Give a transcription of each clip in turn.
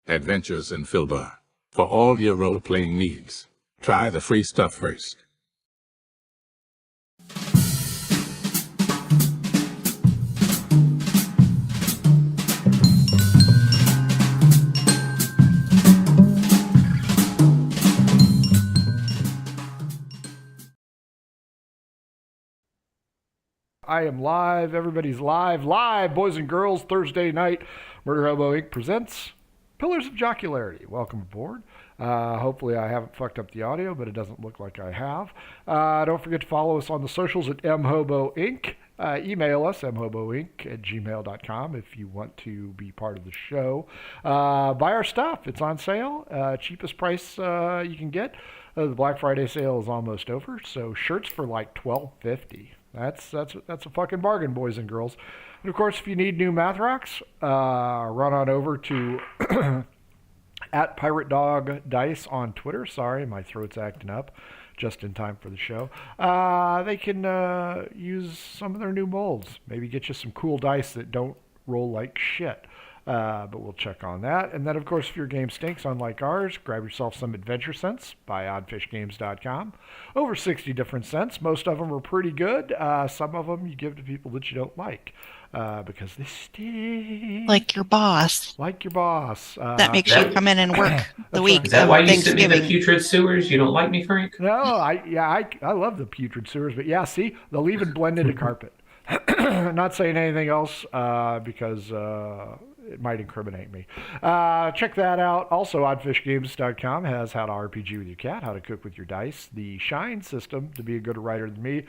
Adventures in Filbar. For all your role-playing needs, try the free stuff first. I am live. Everybody's live, boys and girls. Thursday night, Murder Hobo Inc. presents Pillars of Jocularity. Welcome aboard. Hopefully I haven't fucked up the audio, but it doesn't look like I have. Don't forget to follow us on the socials at mhoboinc. Email us, mhoboinc@gmail.com, if you want to be part of the show. Buy our stuff. It's on sale. Cheapest price you can get. The Black Friday sale is almost over, so shirts for like $12.50. That's a fucking bargain, boys and girls. And of course, if you need new math rocks, run on over to at Pirate Dog Dice on Twitter. Sorry, my throat's acting up just in time for the show. They can use some of their new molds. Maybe get you some cool dice that don't roll like shit. But we'll check on that. And then, of course, if your game stinks, unlike ours, grab yourself some Adventure Scents by oddfishgames.com. Over 60 different scents. Most of them are pretty good. Some of them you give to people that you don't like because they stink. Like your boss. Like your boss. That makes you come in and work the week. Is that why you sent me Thanksgiving. the putrid sewers? You don't like me, Frank? No, I love the putrid sewers, but yeah, see, they'll even blend into carpet. Not saying anything else because it might incriminate me. Check that out. Also, oddfishgames.com has how to RPG with your cat, how to cook with your dice, the Shine system to be a good writer than me,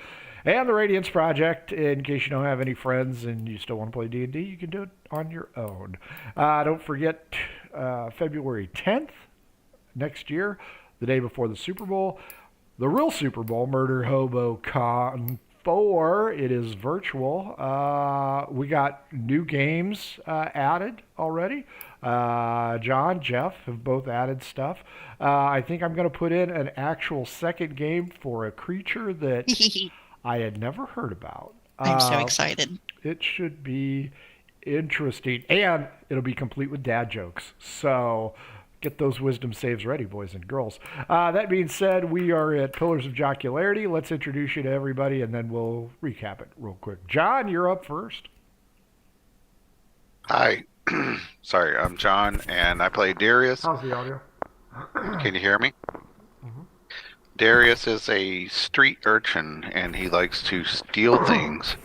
and the Radiance Project. In case you don't have any friends and you still want to play D&D, you can do it on your own. Don't forget February 10th next year, the day before the Super Bowl, the real Super Bowl, Murder Hobo Con 4. It is virtual. We got new games added already. John, Jeff have both added stuff. I think I'm going to put in an actual second game for a creature that I had never heard about. I'm so excited. It should be interesting. And it'll be complete with dad jokes. So get those wisdom saves ready, boys and girls. That being said, we are at Pillars of Jocularity. Let's introduce you to everybody, and then we'll recap it real quick. John, you're up first. Hi. Sorry, I'm John, and I play Darius. How's the audio? Can you hear me? Mm-hmm. Darius is a street urchin, and he likes to steal things,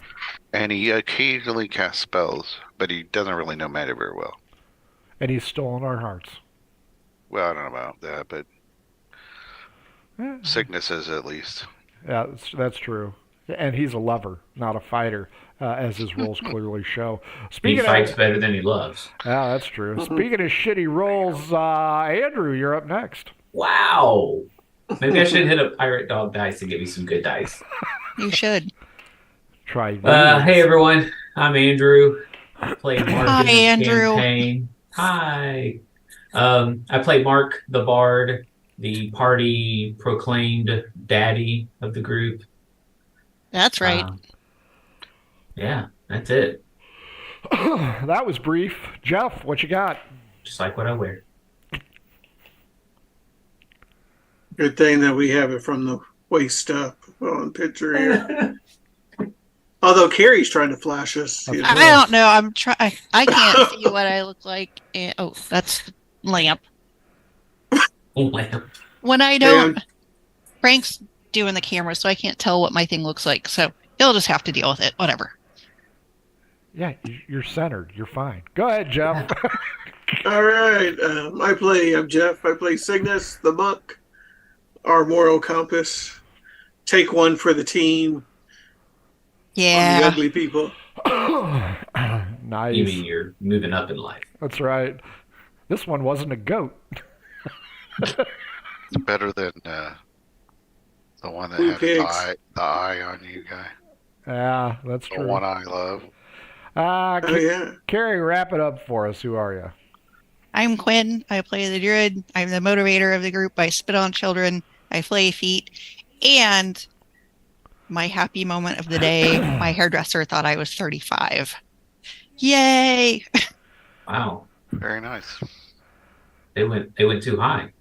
and he occasionally casts spells, but he doesn't really know magic very well. And he's stolen our hearts. Well, I don't know about that, but sicknesses at least. Yeah, that's true. And he's a lover, not a fighter, as his roles clearly show. He fights better than he loves. Yeah, that's true. Speaking of shitty roles, Andrew, you're up next. Wow. Maybe I should hit a Pirate Dog Dice and give me some good dice. You should. Try these. Hey, everyone. I'm Andrew. I play Mark Hi, in the Andrew. campaign. Hi. I play Mark the Bard, the party proclaimed daddy of the group. That's right. Yeah, that's it. That was brief. Jeff, what you got? Just like what I wear. Good thing that we have it from the waist up on picture here. Although Carrie's trying to flash us. Okay. I don't know. I can't see what I look like. Oh, that's the lamp. Lamp. When I don't, Frank's doing the camera, so I can't tell what my thing looks like. So he'll just have to deal with it. Whatever. Yeah, you're centered. You're fine. Go ahead, Jeff. All right. I'm Jeff. I play Cygnus, the monk, our moral compass. Take one for the team. Yeah. The ugly people. Nice. You mean you're moving up in life? That's right. This one wasn't a goat. It's better than the one that Blue has pigs. the eye on you guy. Yeah, that's The true. one I love. Oh, yeah. Carrie, wrap it up for us. Who are you? I'm Quinn. I play the druid. I'm the motivator of the group. I spit on children. I flay feet. And my happy moment of the day, my hairdresser thought I was 35. Yay! Wow. Very nice. They went too high.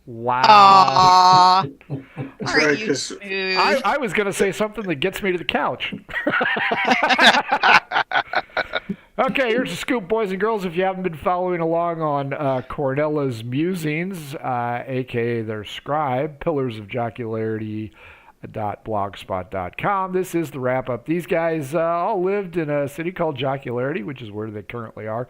Wow. Aww. That's Aren't right, you 'cause smooth? I was going to say something that gets me to the couch. Okay, here's the scoop, boys and girls. If you haven't been following along on Cornella's Musings, a.k.a. their scribe, Pillars of Jocularity, .blogspot.com. This is the wrap-up. These guys all lived in a city called Jocularity, which is where they currently are.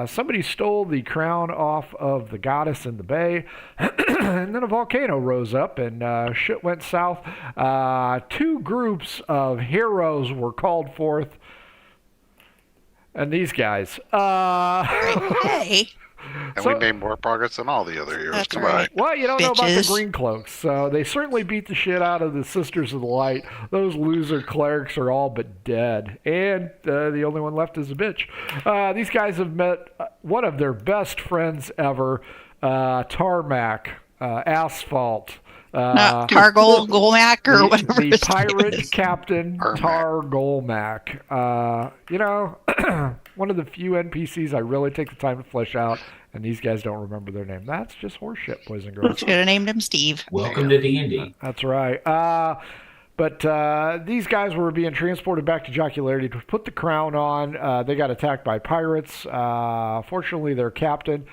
Somebody stole the crown off of the goddess in the bay, and then a volcano rose up, and shit went south. Two groups of heroes were called forth, and these guys. Hey, And So- we made more progress than all the other heroes. that's Come right. Well, you don't know about the Bitches. Green Cloaks, so they certainly beat the shit out of the Sisters of the Light. Those loser clerics are all but dead, and the only one left is a bitch. These guys have met one of their best friends ever, Tarmac, Asphalt. Not Targol, Golmac, or whatever. The his pirate name is. captain Tarmac. Tar Golmac. You know, one of the few NPCs I really take the time to flesh out, and these guys don't remember their name. That's just horseshit, boys and girls. Should have named him Steve. Welcome to D&D. That's right. But these guys were being transported back to Jocularity to put the crown on. They got attacked by pirates. Fortunately, their captain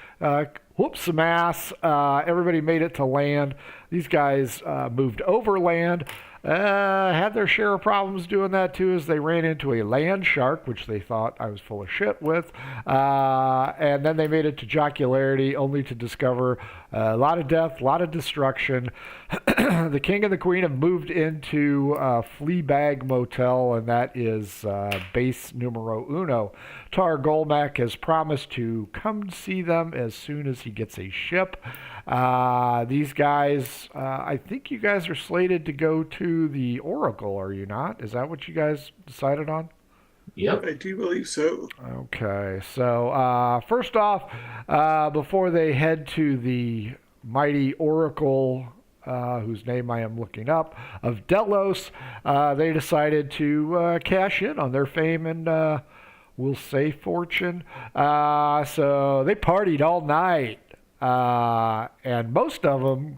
whooped some ass. Everybody made it to land. These guys moved overland. Had their share of problems doing that too, as they ran into a land shark, which they thought I was full of shit with. And then they made it to Jocularity, only to discover a lot of death, a lot of destruction. The king and the queen have moved into Fleabag Motel, and that is base numero uno. Tar Golmac has promised to come see them as soon as he gets a ship. These guys, I think you guys are slated to go to the Oracle, are you not? Is that what you guys decided on? Yep. I do believe so. Okay, so first off, before they head to the mighty Oracle, whose name I am looking up, of Delos, they decided to cash in on their fame and, we'll say, fortune. So they partied all night. And most of them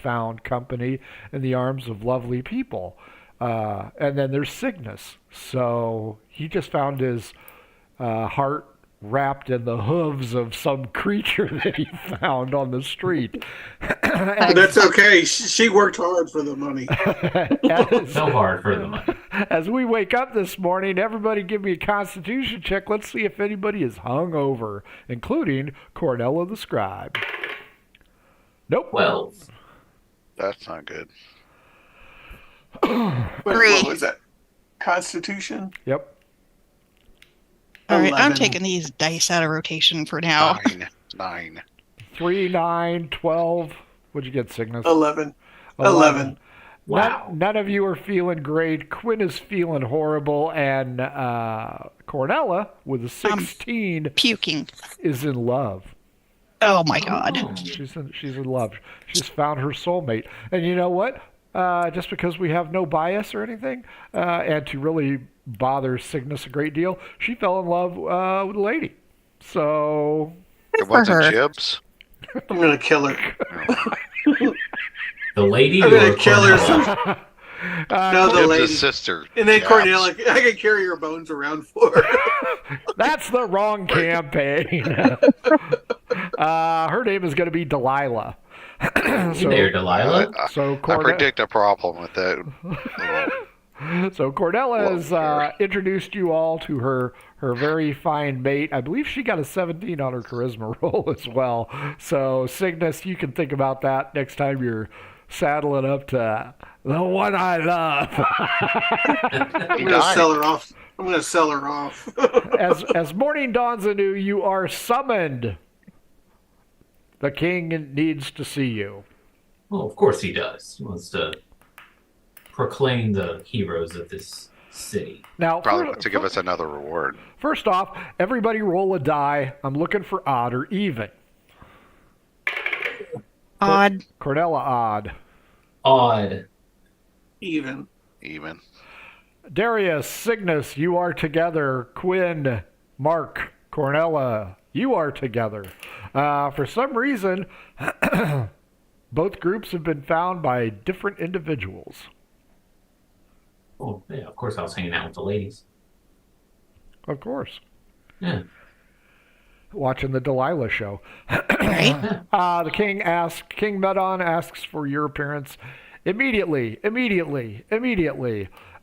found company in the arms of lovely people. And then there's Cygnus. So he just found his heart wrapped in the hooves of some creature that he found on the street. But that's okay. She worked hard for the money. So hard for the money. As we wake up this morning, everybody give me a constitution check. Let's see if anybody is hung-over, including Cornella the Scribe. Nope. 12. That's not good. What was that? Constitution? Yep. All right, I'm 11. taking these dice out of rotation for now. 9. 3, 9, 12. What'd you get, Cygnus? 11. 11. Wow. None of you are feeling great. Quinn is feeling horrible, and Cornella, with a 16, Puking. is in love. Oh my god. She's in love. She's found her soulmate. And you know what? Just because we have no bias or anything, and to really bother Cygnus a great deal, she fell in love with a lady. So It wasn't her. Jibs. I'm going to kill her. The lady I'm or going to kill her. Cornella? No, the Jibs' lady. sister. And then Yabs. Cornelia, I can carry her bones around for her. that's the wrong campaign. Her name is going to be Delilah. Hey there, Delilah. So I predict a problem with that. So Cornella has introduced you all to her very fine mate. I believe she got a 17 on her charisma roll as well. So Cygnus, you can think about that next time you're saddling up to the one I love. I'm going to sell her off. I'm going to sell her off. As morning dawns anew, you are summoned. The king needs to see you. Well, of course he does. He wants to proclaim the heroes of this city. Now, Probably want to give us another reward. first off, everybody roll a die. I'm looking for odd or even. Odd. Cornella, odd. Odd. Even. Darius, Cygnus, you are together. Quinn, Mark, Cornella, you are together. For some reason, both groups have been found by different individuals. Oh, yeah, of course I was hanging out with the ladies. Of course. Yeah. Watching the Delilah show. Right? The King Medon asks for your appearance immediately.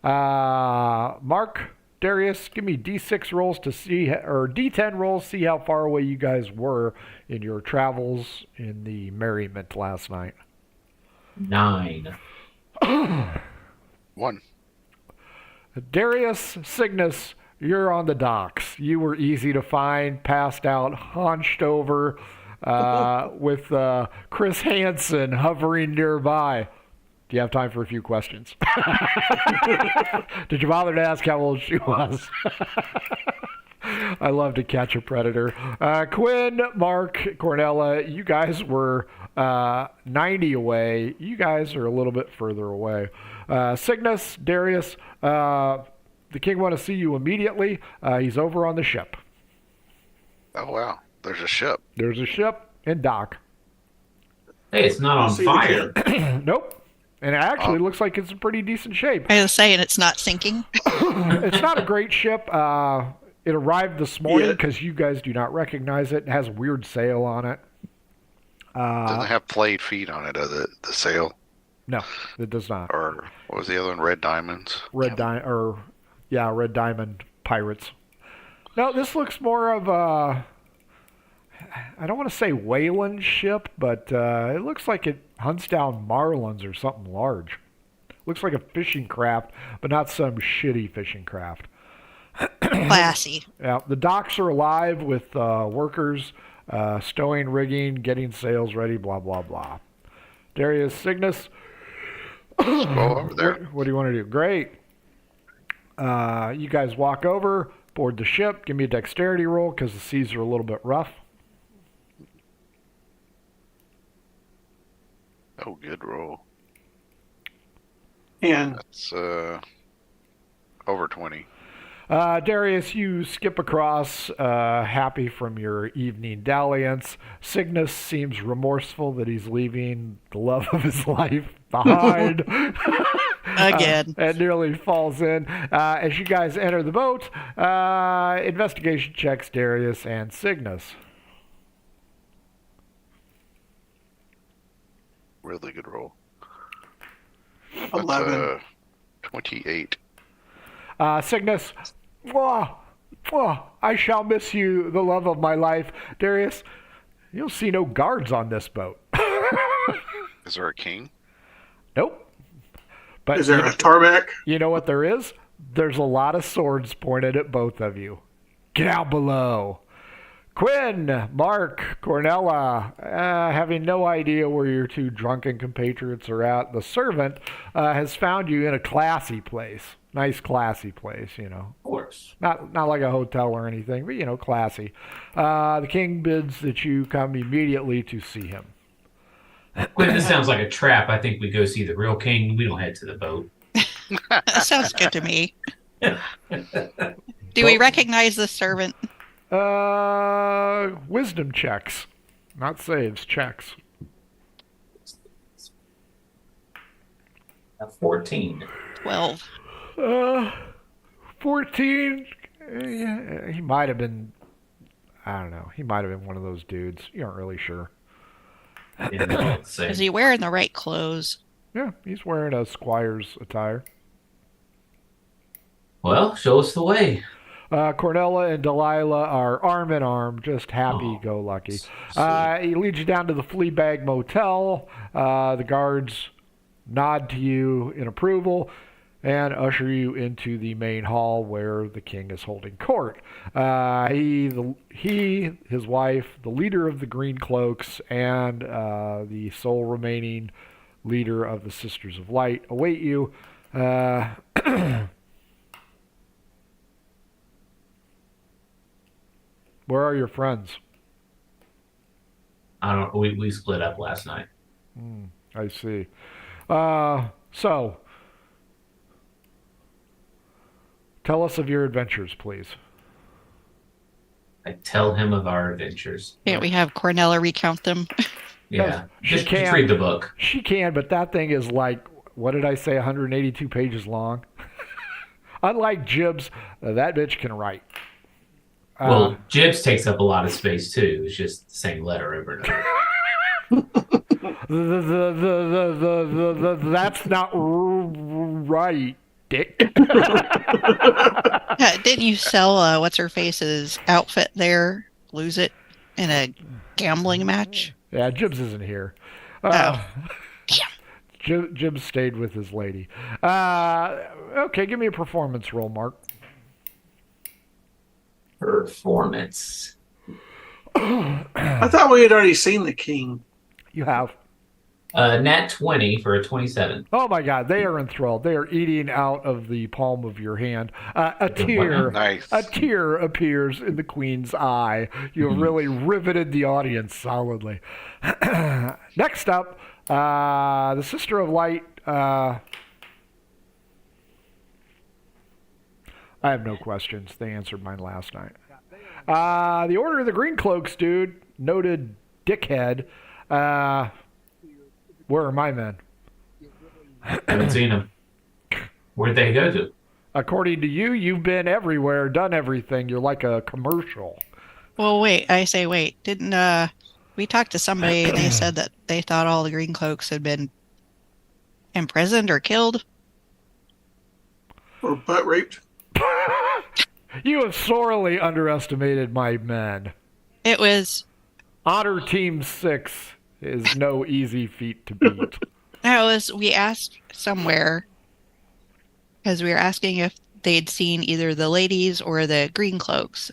Mark, Darius, give me D6 rolls to see, or D10 rolls, see how far away you guys were in your travels in the merriment last night. 9. 1. Darius, Cygnus, you're on the docks. You were easy to find, passed out, hunched over, with Chris Hansen hovering nearby. Do you have time for a few questions? Did you bother to ask how old she was? I love to catch a predator. Quinn, Mark, Cornella, you guys were 90 away. You guys are a little bit further away. Cygnus, Darius, the king want to see you immediately. He's over on the ship. Oh, wow. There's a ship. There's a ship in dock. Hey, it's not on see the fire. Nope. And it actually looks like it's in pretty decent shape. I was saying it's not sinking. It's not a great ship. It arrived this morning Yeah. because you guys do not recognize it. It has a weird sail on it. Doesn't have flayed feet on it, the sail. No, it does not. Or what was the other one? Red diamonds. Red Diamond Pirates. No, this looks more of a, I don't want to say whaling ship, but it looks like it hunts down marlins or something large. Looks like a fishing craft, but not some shitty fishing craft. Classy. Yeah, the docks are alive with workers stowing rigging, getting sails ready, blah, blah, blah. Darius, Cygnus, Go over there. what do you want to do? Great. You guys walk over, board the ship. Give me a dexterity roll because the seas are a little bit rough. Oh, good roll. And That's over 20. Darius, you skip across, happy from your evening dalliance. Cygnus seems remorseful that he's leaving the love of his life behind. Again. And nearly falls in. As you guys enter the boat, investigation checks Darius and Cygnus. Really good roll. 11. 28. Cygnus, I shall miss you, the love of my life. Darius, you'll see no guards on this boat. Is there a king? Nope. But is there a tarmac? you know what there is? There's a lot of swords pointed at both of you. Get out below. Quinn, Mark, Cornella, having no idea where your two drunken compatriots are at, the servant has found you in a classy place. Nice, classy place, you know. Of course. Not like a hotel or anything, but, you know, classy. The king bids that you come immediately to see him. Quinn, this sounds like a trap. I think we go see the real king. We don't head to the boat. That sounds good to me. Do we recognize the servant? Wisdom checks. Not saves, checks. 14. 12. 14. Yeah, he might have been. I don't know. He might have been one of those dudes. You aren't really sure. Didn't know what to say. Is he wearing the right clothes? Yeah, he's wearing a squire's attire. Well, show us the way. Cornella and Delilah are arm in arm, just happy-go-lucky. Sweet. He leads you down to the Fleabag Motel. The guards nod to you in approval and usher you into the main hall where the king is holding court. He, his wife, the leader of the Green Cloaks, and the sole remaining leader of the Sisters of Light await you. Where are your friends? I don't. We split up last night. I see. So, tell us of your adventures, please. I tell him of our adventures. Can't we have Cornella recount them? Yeah, She just can. read the book. She can, but that thing is like, what did I say, 182 pages long? Unlike Jibs, that bitch can write. Well, Jibs takes up a lot of space too. It's just the same letter over and over. That's not right, Dick. Yeah, didn't you sell what's her face's outfit there? Lose it in a gambling match? Yeah, Jibs isn't here. Damn. Jibs stayed with his lady. Okay, give me a performance roll, Mark. Performance. I thought we had already seen the king. You have. Nat 20 for a 27. Oh my God, they are enthralled. They are eating out of the palm of your hand. A tear appears in the queen's eye. You have really riveted the audience solidly. Next up, the Sister of Light. I have no questions. They answered mine last night. The Order of the Green Cloaks, dude. Noted dickhead. Where are my men? Haven't seen them. Where'd they go to? According to you, you've been everywhere, done everything. You're like a commercial. Well, wait. Didn't we talked to somebody and they said that they thought all the Green Cloaks had been imprisoned or killed? Or butt raped. You have sorely underestimated my men. It was... Honor Team 6 is no easy feat to beat. We asked somewhere, because we were asking if they'd seen either the ladies or the Green Cloaks.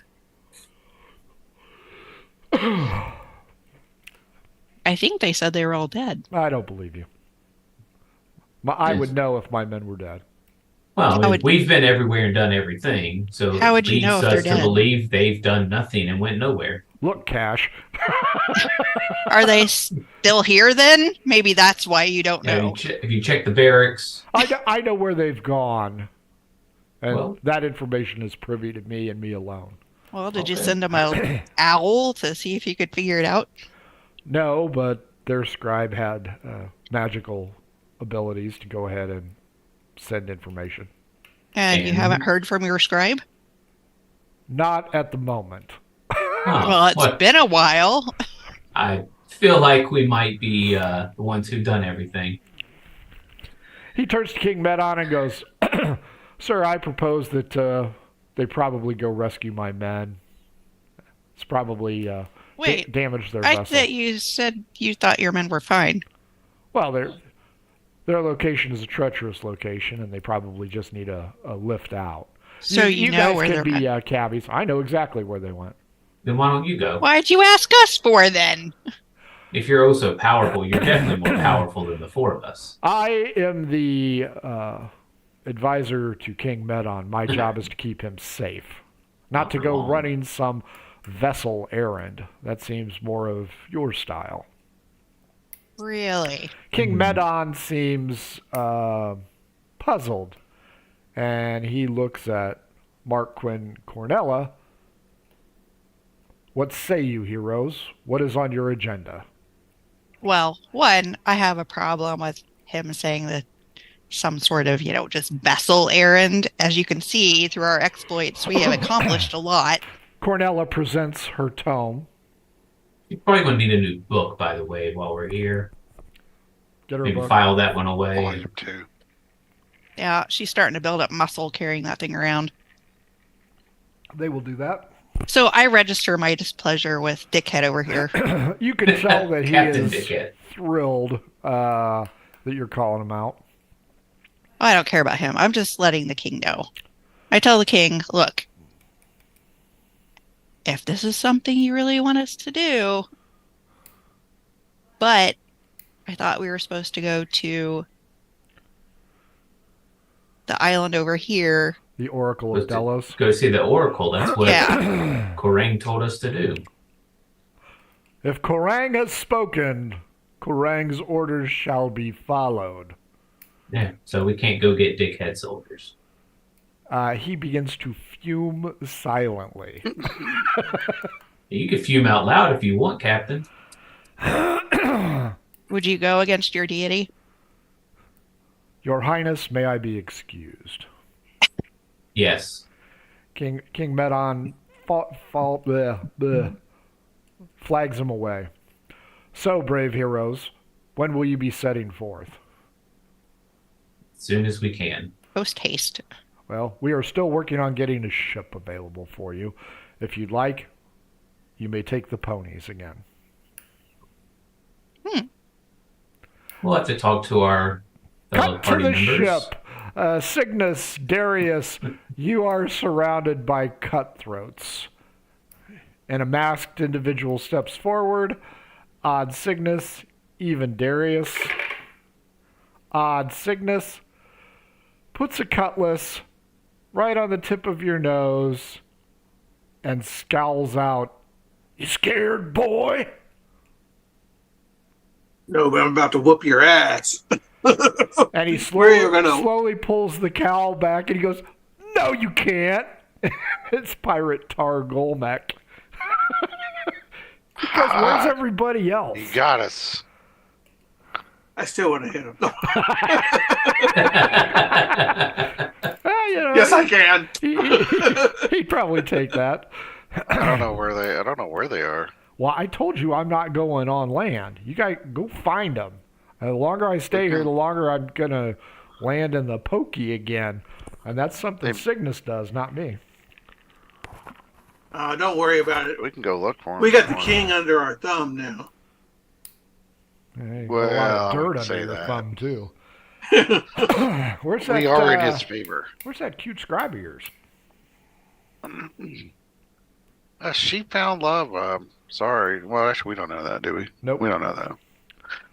I think they said they were all dead. I don't believe you. I would know if my men were dead. Well, I mean, we've been everywhere and done everything, so how would you know if they're leads us dead? to believe they've done nothing and went nowhere. Look, Cash. Are they still here then? Maybe that's why you don't know. If you check the barracks, I know where they've gone. And Well- that information is privy to me and me alone. Well, did you Okay. send them a owl to see if you could figure it out? No, but their scribe had magical abilities to go ahead and send information. And you And- haven't heard from your scribe? Not at the moment. Well, it's been a while. I feel like we might be the ones who've done everything. He turns to King Medon and goes, Sir, I propose that they probably go rescue my men. It's probably Wait, damage their I vessel. thought you said you thought your men were fine. Well, their location is a treacherous location, and they probably just need a lift out. So you know guys where can they're be cabbies. I know exactly where they went. Then why don't you go? Why'd you ask us for then? If you're oh so powerful, you're definitely more powerful than the four of us. I am the advisor to King Medon. My job is to keep him safe, not to go running some vessel errand. That seems more of your style. Really? King Medon seems puzzled, and he looks at Mark Quinn Cornella. What say you, heroes? What is on your agenda? Well, one, I have a problem with him saying that some sort of, just vessel errand. As you can see through our exploits, we have accomplished a lot. Cornella presents her tome. You're probably going to need a new book, by the way, while we're here. Get her Maybe book. file that one away. Volume 2. Yeah, she's starting to build up muscle carrying that thing around. They will do that. So I register my displeasure with Dickhead over here. You can tell that he Captain is Dickhead. thrilled that you're calling him out. I don't care about him. I'm just letting the king know. I tell the king, look, if this is something you really want us to do, but I thought we were supposed to go to the island over here. The Oracle of Delos. Go see the Oracle. That's what Yeah. Korang told us to do. If Korang has spoken, Korang's orders shall be followed. Yeah, so we can't go get dickhead soldiers. He begins to fume silently. You can fume out loud if you want, Captain. Would you go against your deity? Your Highness, may I be excused. Yes. King Medon flags him away. So, brave heroes, when will you be setting forth? As soon as we can. Post haste. Well, we are still working on getting a ship available for you. If you'd like, you may take the ponies again. We'll have to talk to our fellow Cut to party the members. ship. Cygnus, Darius, you are surrounded by cutthroats. And a masked individual steps forward. Odd Cygnus, even Darius. Odd Cygnus puts a cutlass right on the tip of your nose and scowls out. You scared, boy? No, but I'm about to whoop your ass. And he Where are you gonna- slowly pulls the cowl back and he goes, no, you can't. It's Pirate Tar Golmek. Because where's everybody else? You got us. I still want to hit him. No. You know, Yes, I can. he'd probably take that. I don't know where they are. Well, I told you I'm not going on land. You guys go find them. The longer I stay here, the longer I'm going to land in the pokey again. And that's something Cygnus does, not me. Don't worry about it. We can go look for him. We got the king under our thumb now. Hey, Well, a lot of I dirt wouldn't say under your that. thumb, too. Where's that, We are in his favor. Where's that cute scribe of yours? She found love. Sorry. Well, actually, we don't know that, do we? Nope. We don't know that.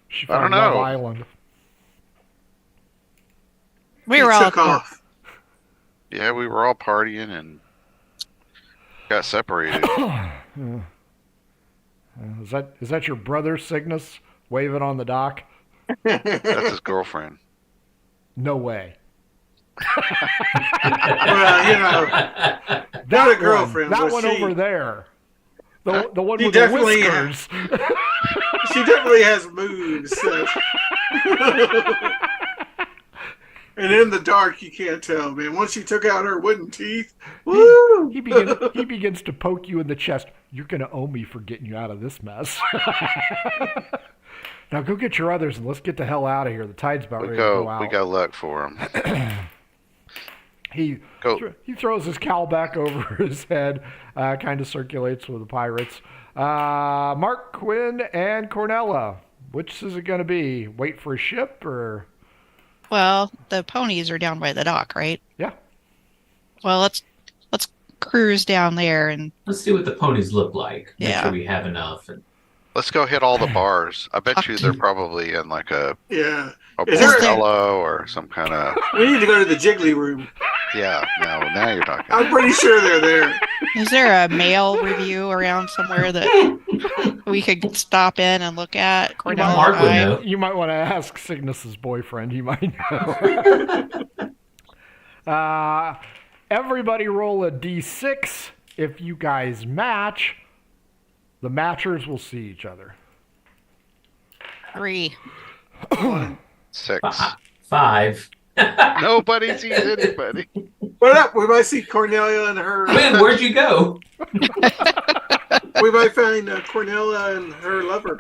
She I don't found Love know. Island. We He were all took off. Yeah, we were all partying and got separated. Is that your brother Cygnus waving on the dock? That's his girlfriend. No way. Well, you know, not a girlfriend. That but one she, over there. The one He with the definitely- whiskers. She definitely has moves. And in the dark, you can't tell, man. Once she took out her wooden teeth, woo! He begins to poke you in the chest. You're going to owe me for getting you out of this mess. Now go get your others and let's get the hell out of here. The tide's about ready to go out. We got luck for him. He throws his cowl back over his head, kind of circulates with the pirates. Mark, Quinn, and Cornella. Which is it going to be? Wait for a ship or? Well, the ponies are down by the dock, right? Yeah. Well, let's cruise down there and Let's see what the ponies look like. Make Yeah. sure we have enough. And Let's go hit all the bars. I bet you they're probably in like a Yeah. a Is there- Bordello or some kind of. We need to go to the Jiggly room. Yeah, now you're talking. I'm pretty sure they're there. is there a mail review around somewhere that we could stop in and look at? Cornell Mark and would I? know. You might want to ask Cygnus's boyfriend. He might know. Everybody roll a d6. If you guys match, the matchers will see each other. 3. 6. 5. Nobody sees anybody. What up? We might see Cornelia and her. Quinn, where'd you go? We might find Cornelia and her lover.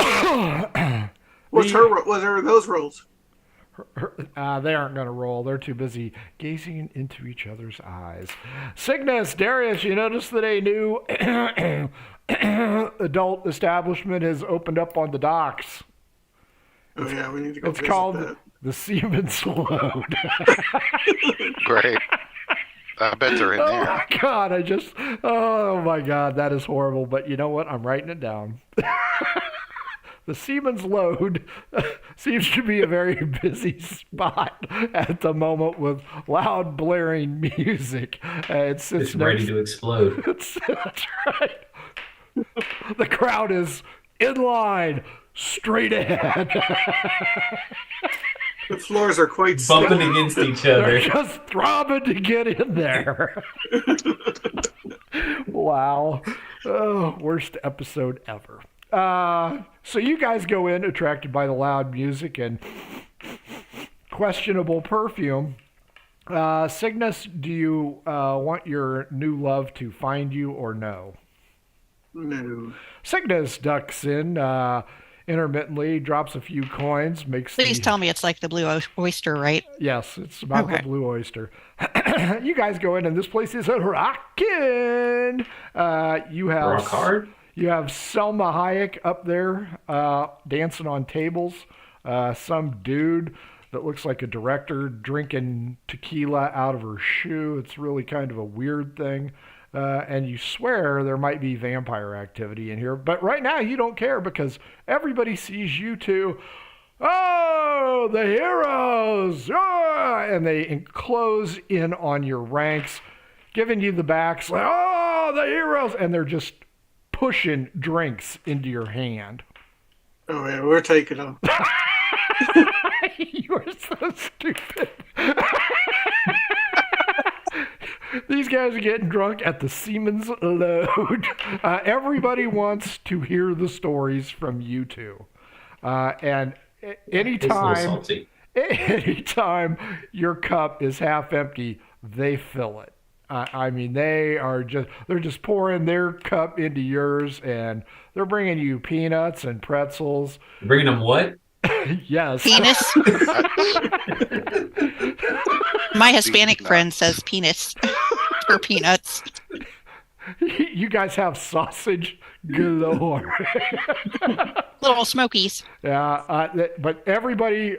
What are those rolls? They aren't going to roll. They're too busy gazing into each other's eyes. Cygnus, Darius, you notice that a new adult establishment has opened up on the docks. Oh yeah, we need to go. It's visit called that. the Seaman's Load. Great. I bet they're in Oh there. my God, oh my God, that is horrible. But you know what? I'm writing it down. The Seaman's Load seems to be a very busy spot at the moment with loud blaring music. It sits It's ready to explode. That's right. The crowd is in line, straight ahead. The floors are quite bumping stiff. against each They're other. just throbbing to get in there. Wow. Oh, worst episode ever. So you guys go in attracted by the loud music and questionable perfume. Cygnus, do you want your new love to find you or no? No. Cygnus ducks in intermittently, drops a few coins, makes Please tell me it's like the blue oyster, right? Yes, it's about the Okay. blue oyster. You guys go in, and this place is rockin'. You have Rock hard. You have Selma Hayek up there dancing on tables. Some dude that looks like a director drinking tequila out of her shoe. It's really kind of a weird thing. And you swear there might be vampire activity in here. But right now you don't care because everybody sees you two. Oh, the heroes! Ah! And they close in on your ranks, giving you the backs. Like, oh, the heroes! And they're just pushing drinks into your hand. Oh yeah, we're taking them. You are so stupid. These guys are getting drunk at the Siemens load. Everybody wants to hear the stories from you two. And It's a little salty. anytime your cup is half empty, they fill it. I mean, they're just pouring their cup into yours, and they're bringing you peanuts and pretzels. Bringing them what? Yes. Penis. My Hispanic friend says penis for peanuts. You guys have sausage galore. Little smokies. Yeah, but everybody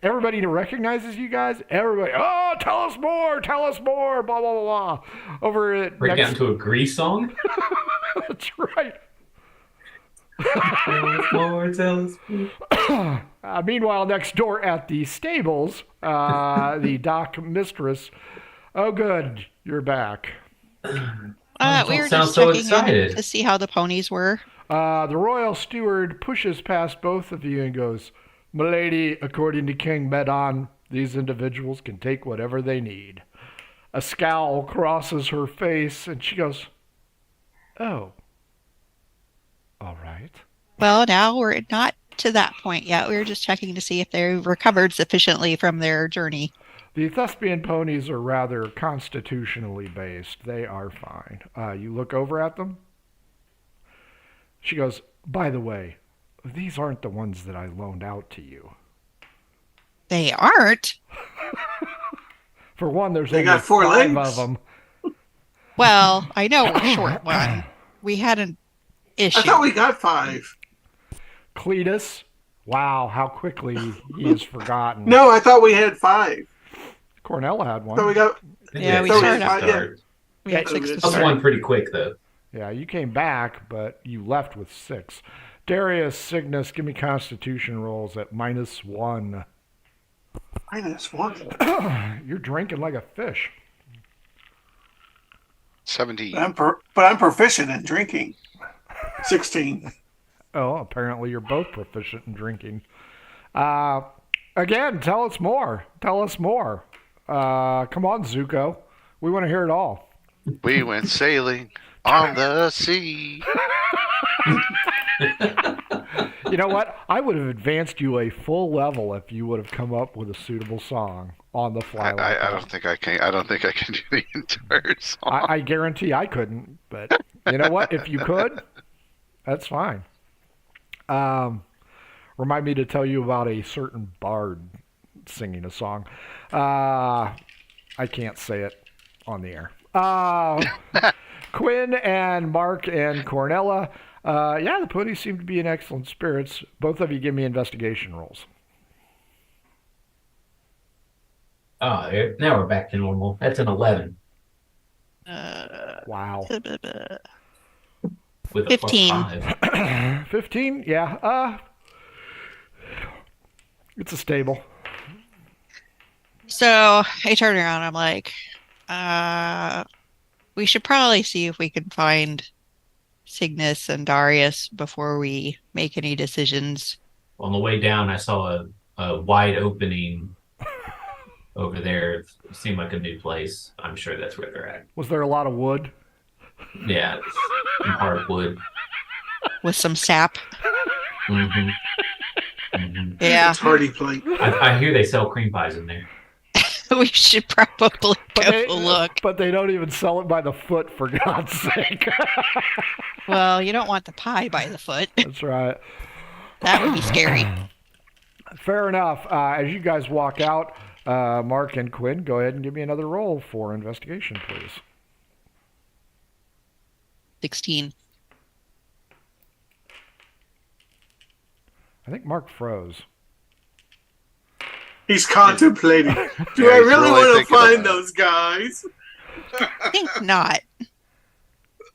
recognizes you guys. Everybody, oh, tell us more, blah blah blah blah. Over at Break down to a Grease song? That's right. Tell us more, tell us more. Meanwhile, next door at the stables, the dock mistress. Oh, good, you're back. We don't were sound just so checking excited. to see how the ponies were. The royal steward pushes past both of you and goes, "Milady, according to King Medon, these individuals can take whatever they need." A scowl crosses her face, and she goes, "Oh, all right." Well, now we're not to that point yet. We were just checking to see if they recovered sufficiently from their journey. The thespian ponies are rather constitutionally based. They are fine. You look over at them. She goes, "By the way, these aren't the ones that I loaned out to you. They aren't. For one, there's They only got 4 5 legs. of them. Well, I know a short one. We had an issue. I thought we got 5. Cletus, wow, how quickly he is forgotten. No, I thought we had 5. Cornell had one. So we got. Yeah, we so started out. We had Yeah, 6 to that's That was start. one pretty quick, though. Yeah, you came back, but you left with 6. Darius, Cygnus, give me constitution rolls at -1. -1. You're drinking like a fish. 17. But I'm proficient in drinking. 16. Oh, apparently you're both proficient in drinking. Again, tell us more. Tell us more. Come on, Zuko. We want to hear it all. We went sailing on the sea. You know what? I would have advanced you a full level if you would have come up with a suitable song on the fly. like I that. don't think I can. I don't think I can do the entire song. I guarantee I couldn't, but you know what? If you could, that's fine. Remind me to tell you about a certain bard singing a song. I can't say it on the air. Quinn and Mark and Cornella. Yeah, the ponies seem to be in excellent spirits. Both of you give me investigation rolls. Oh, now we're back to normal. That's an 11 Wow. with a 15. +5. 15? Yeah. It's a stable. So I turn around. I'm like, we should probably see if we can find Cygnus and Darius before we make any decisions. On the way down, I saw a a wide opening over there. It seemed like a new place. I'm sure that's where they're at. Was there a lot of wood? Yeah, some hardwood. With some sap. Mm-hmm. Mm-hmm. Yeah. It's hardy plank. I hear they sell cream pies in there. We should probably go look. But they don't even sell it by the foot, for God's sake. Well, you don't want the pie by the foot. That's right. That would be scary. Fair enough. As you guys walk out, Mark and Quinn, go ahead and give me another roll for investigation, please. 16. I think Mark froze. He's contemplating. Do Yeah, I he's really really want to thinking find about it. those guys? I think not.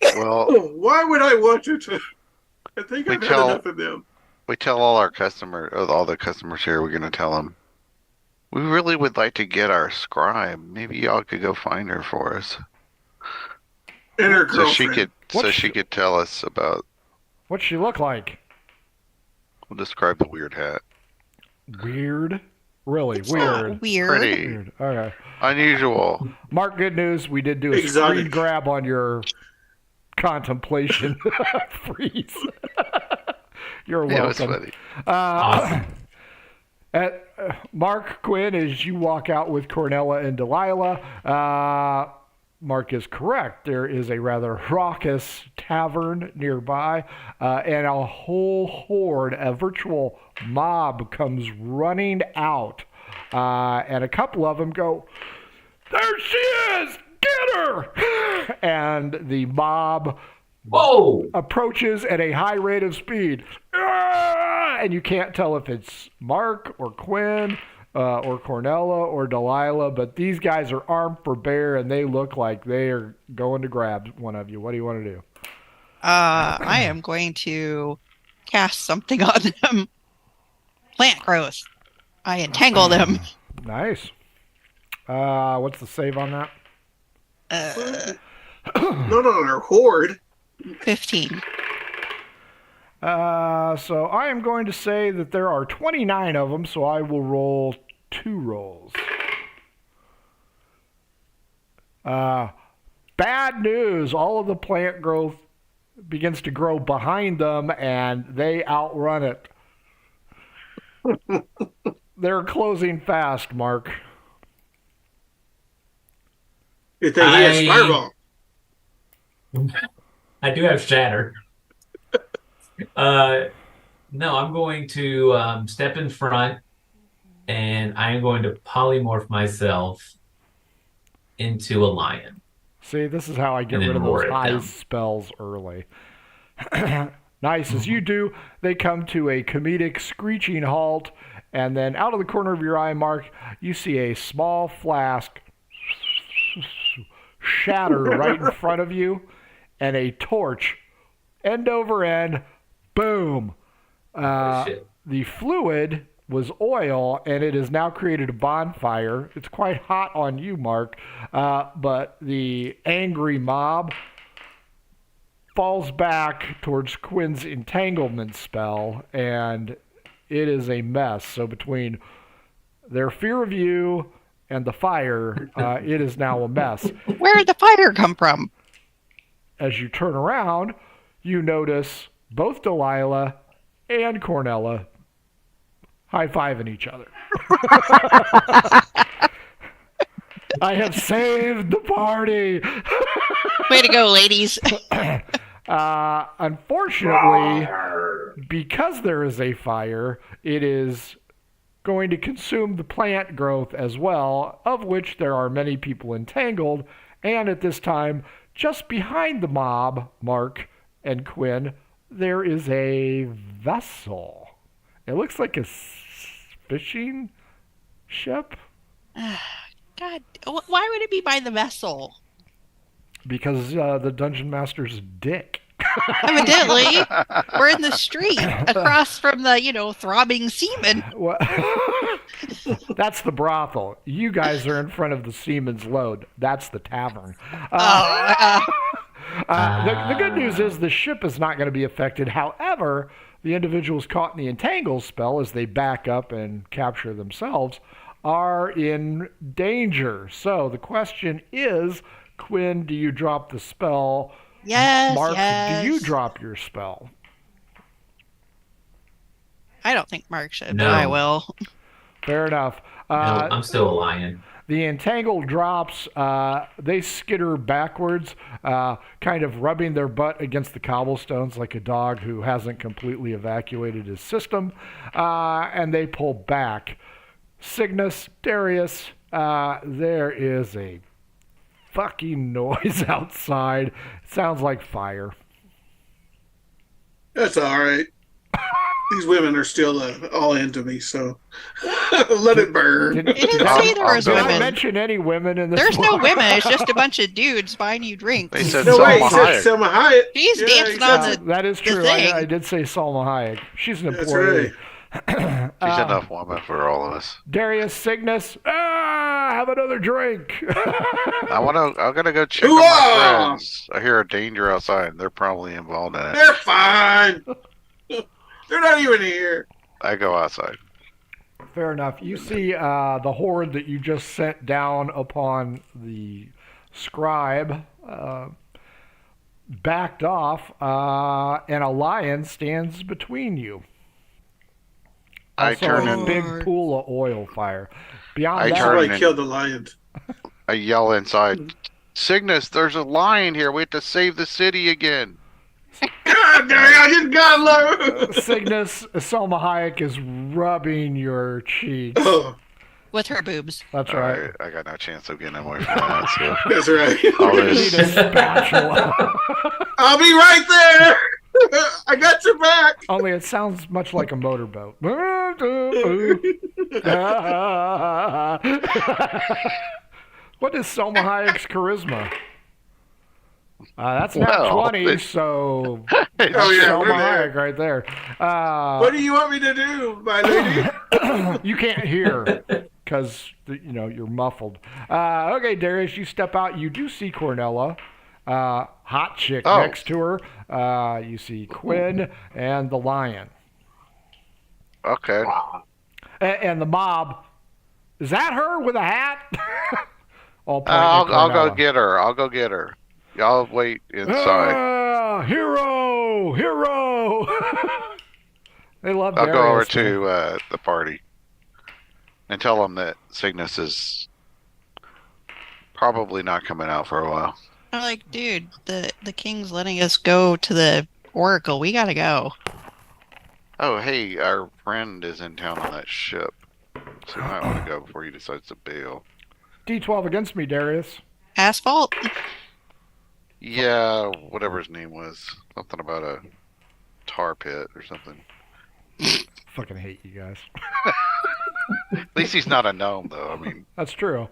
Well, Oh, why would I want to? I think We I've had tell- enough of them. we tell all the customers here, we're going to tell them, we really would like to get our scribe. Maybe y'all could go find her for us. And her So she girlfriend. could tell us about, What's she look like? we'll describe the weird hat. Weird? Really It's weird. not weird. Pretty Weird. Okay. unusual. Mark, good news. We did do a Exotic. screen grab on your contemplation freeze. You're Yeah, it was welcome. funny. Awesome. Mark, Quinn, as you walk out with Cornella and Delilah, Mark is correct. There is a rather raucous tavern nearby, and a whole horde, a virtual mob, comes running out. And a couple of them go, "There she is! Get her!" And the mob Whoa! approaches at a high rate of speed. And you can't tell if it's Mark or Quinn or Cornella or Delilah, but these guys are armed for bear, and they look like they are going to grab one of you. What do you want to do? I am going to cast something on them. Plant growth. I entangle them. Nice. What's the save on that? Not on our horde. 15. So I am going to say that there are 29 of them, so I will roll 2 rolls. Bad news. All of the plant growth begins to grow behind them, and they outrun it. They're closing fast, Mark. Good thing he has I- fireball. I do have shatter. No, I'm going to step in front, and I am going to polymorph myself into a lion. See, this is how I get And then rid of roar those at high them. spells early. Nice. As you do, they come to a comedic screeching halt, and then out of the corner of your eye, Mark, you see a small flask shatter right in front of you, and a torch, end over end, boom. Shit. The fluid was oil, and it has now created a bonfire. It's quite hot on you, Mark, but the angry mob falls back towards Quinn's entanglement spell, and it is a mess. So between their fear of you and the fire, it is now a mess. Where did the fire come from? As you turn around, you notice both Delilah and Cornella high-fiving each other. I have saved the party. Way to go, ladies. Unfortunately, because there is a fire, it is going to consume the plant growth as well, of which there are many people entangled. And at this time, just behind the mob, Mark and Quinn, there is a vessel. It looks like a fishing ship. God, why would it be by the vessel? Because the dungeon master's a dick. Evidently, we're in the street across from the, throbbing semen. Well, that's the brothel. You guys are in front of the Seaman's Load. That's the tavern. The good news is the ship is not going to be affected. However, The individuals caught in the entangle spell, as they back up and capture themselves, are in danger. So the question is, Quinn, do you drop the spell? Yes, Mark, yes. do you drop your spell? I don't think Mark should, No. but I will. Fair enough. No, I'm still a lion. The entangled drops, they skitter backwards, kind of rubbing their butt against the cobblestones like a dog who hasn't completely evacuated his system, and they pull back. Cygnus, Darius, there is a fucking noise outside. It sounds like fire. That's all right. These women are still all into me, so let it burn. It didn't say there was Did I women. mention any women in this There's no bar? women. It's just a bunch of dudes buying you drinks. They said No way, he Salma said Hayek. Selma Hayek. She's Yeah, dancing exactly. on That is the true. thing. I did say Salma Hayek. She's an That's employee. right. She's enough woman for all of us. Darius, Cygnus, have another drink. I'm gonna go check on Ooh-ah! my friends. I hear a danger outside. They're probably involved in it. They're fine. They're not even here. I go outside. Fair enough. You see the horde that you just sent down upon the scribe backed off, and a lion stands between you. I Also, turn a in. big pool of oil fire. Beyond I that, turn Somebody in. killed the lion. I yell inside. Cygnus, there's a lion here. We have to save the city again. God dang, I just got low. Cygnus, Selma Hayek is rubbing your cheeks. Oh, with her boobs. That's All right. right, I got no chance of getting away from that. So that's right. I'll You need just, a spatula. I'll be right there. I got your back. Only it sounds much like a motorboat. What is Selma Hayek's charisma? That's not Well, 20, it- so Oh, that's yeah, Selma we're there. Hayek right there. What do you want me to do, my lady? You can't hear because you're muffled. Okay, Darius, you step out. You do see Cornella, hot chick Oh. next to her. You see Quinn and the lion. okay. And the mob. Is that her with a hat? All pointing at I'll go Cornella. get her. I'll go get her. Y'all wait inside. Hero! Hero! They love I'll go over Darius, man. to the party and tell them that Cygnus is probably not coming out for a while. I'm like, dude, the king's letting us go to the oracle. We gotta go. Oh, hey, our friend is in town on that ship. So you might want to go before he decides to bail. D12 against me, Darius. Asphalt. Yeah, whatever his name was. Something about a tar pit or something. Fucking hate you guys. At least he's not a gnome, though. I mean, That's true.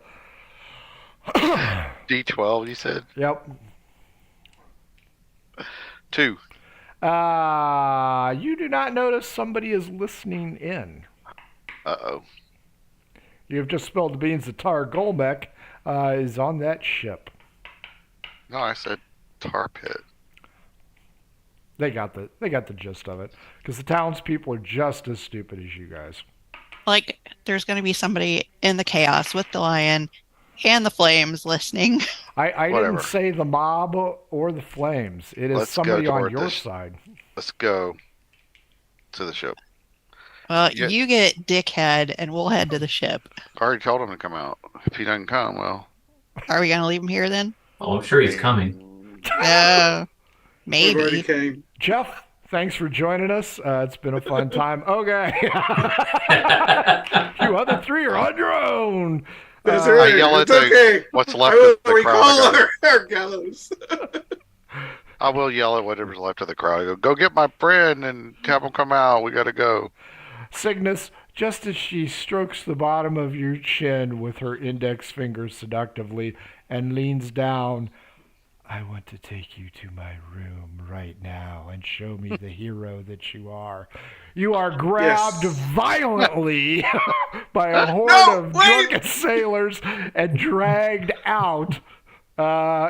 D12, you said? Yep. 2. You do not notice somebody is listening in. Uh-oh. You have just spilled the beans that Tar Golmek is on that ship. No, I said tar pit. They got the gist of it. Because the townspeople are just as stupid as you guys. Like, there's gonna be somebody in the chaos with the lion and the flames listening. I Whatever. didn't say the mob or the flames. It is Let's go somebody on toward your this. side. Let's go to the ship. Well, Yeah. you get dickhead, and we'll head to the ship. I already told him to come out. If he doesn't come, well, Are we gonna leave him here then? Oh, I'm sure he's coming. No, I've already maybe. came. Jeff, thanks for joining us. It's been a fun time. Okay. You other three are on your own. That's Uh, right. I yell It's at the- okay. what's I left will of the recall crowd. our gallows. I will yell at whatever's left of the crowd. I go get my friend and have him come out. We got to go. Cygnus, just as she strokes the bottom of your chin with her index finger seductively and leans down, I want to take you to my room right now and show me the hero that you are. You are grabbed Yes. violently by a horde No, of wait! drunken sailors and dragged out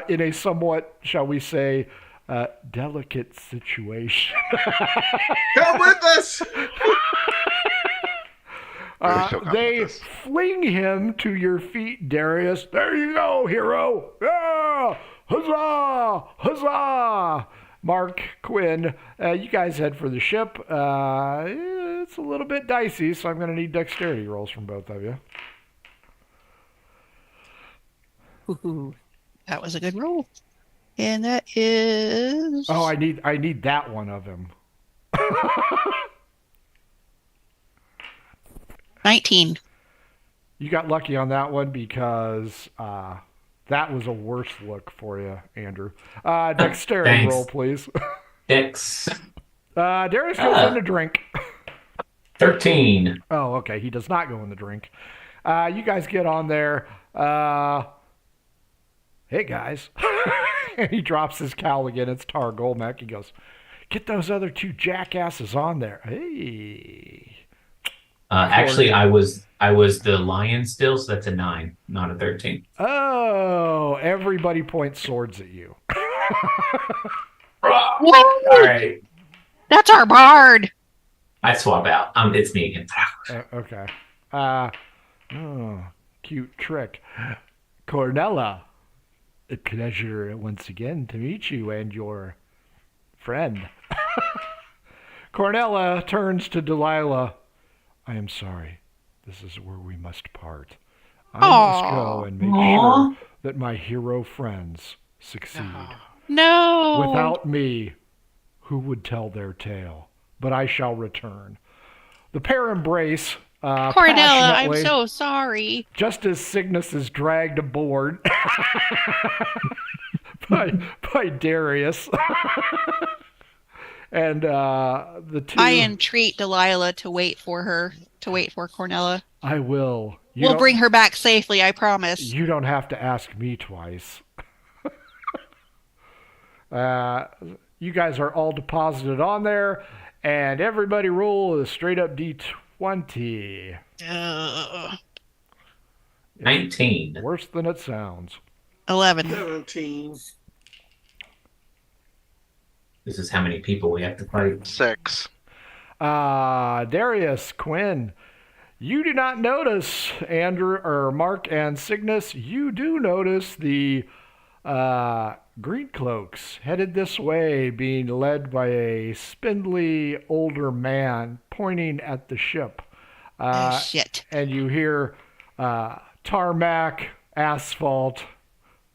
in a somewhat, shall we say, delicate situation. Come with us. She'll come They with us. fling him to your feet, Darius. There you go, hero. Yeah! Huzzah! Huzzah! Mark, Quinn, you guys head for the ship. It's a little bit dicey, so I'm going to need dexterity rolls from both of you. Ooh, that was a good roll. And that is... Oh, I need that one of him. 19. You got lucky on that one because that was a worse look for you, Andrew. Dexterity Thanks. roll, please. Dex. Darius goes in to drink. 13. Oh, okay. He does not go in the drink. You guys get on there. Hey, guys. And he drops his cowl again. It's Tar Golmek. He goes, get those other two jackasses on there. Hey. Actually, I was the lion still, so that's a 9, not a 13. Oh, everybody points swords at you. All right. That's our bard. I swap out. It's me again. Okay. Cute trick. Cornella, a pleasure once again to meet you and your friend. Cornella turns to Delilah. I am sorry. This is where we must part. I must go and make sure that my hero friends succeed. No. Without me, who would tell their tale? But I shall return. The pair embrace. Cornella, I'm passionately, so sorry. just as Cygnus is dragged aboard by Darius. And the two... I entreat Delilah to wait for Cornella. I will. We'll bring her back safely, I promise. You don't have to ask me twice. You guys are all deposited on there, and everybody roll a straight up D20. 19. Worse than it sounds. 11. 17. This is how many people we have to fight. 6. Darius, Quinn, you do not notice Andrew or Mark and Cygnus. You do notice the green cloaks headed this way, being led by a spindly older man pointing at the ship. Shit. And you hear tarmac, asphalt,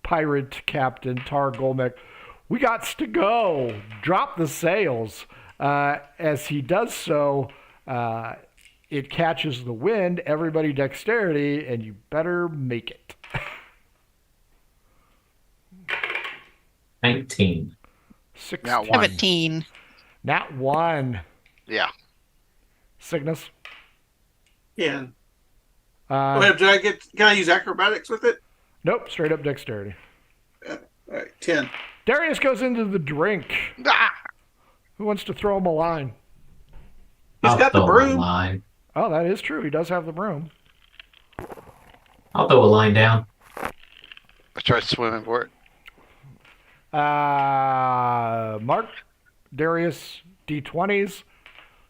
pirate captain Tar Golmek. We got to go. Drop the sails. As he does so, it catches the wind. Everybody dexterity, and you better make it. 19. 16. Not one. 17. Not one. Yeah. Cygnus. Yeah. Wait, can I use acrobatics with it? Nope, straight up dexterity. All right, 10. Darius goes into the drink. Ah! Who wants to throw him a line? He's got the throw a broom. line. Oh, that is true. He does have the broom. I'll throw a line down. I tried swimming for it. Mark, Darius, D20s.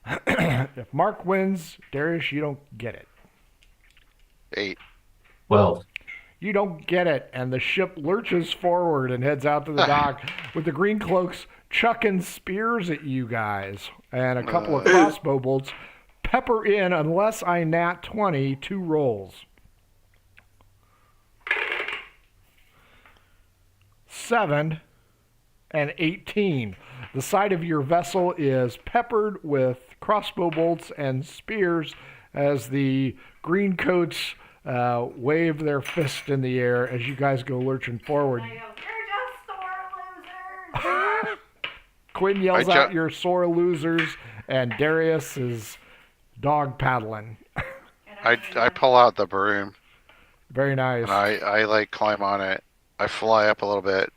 If Mark wins, Darius, you don't get it. 8. 12. You don't get it, and the ship lurches forward and heads out to the dock with the green cloaks chucking spears at you guys, and a couple of crossbow bolts pepper in unless I nat 20 2 rolls. 7 and 18. The side of your vessel is peppered with crossbow bolts and spears as the green coats wave their fist in the air as you guys go lurching forward. I go, you're just sore losers. Quinn yells out, "You're sore losers," and Darius is dog paddling. I pull out the broom. Very nice. And I like climb on it. I fly up a little bit.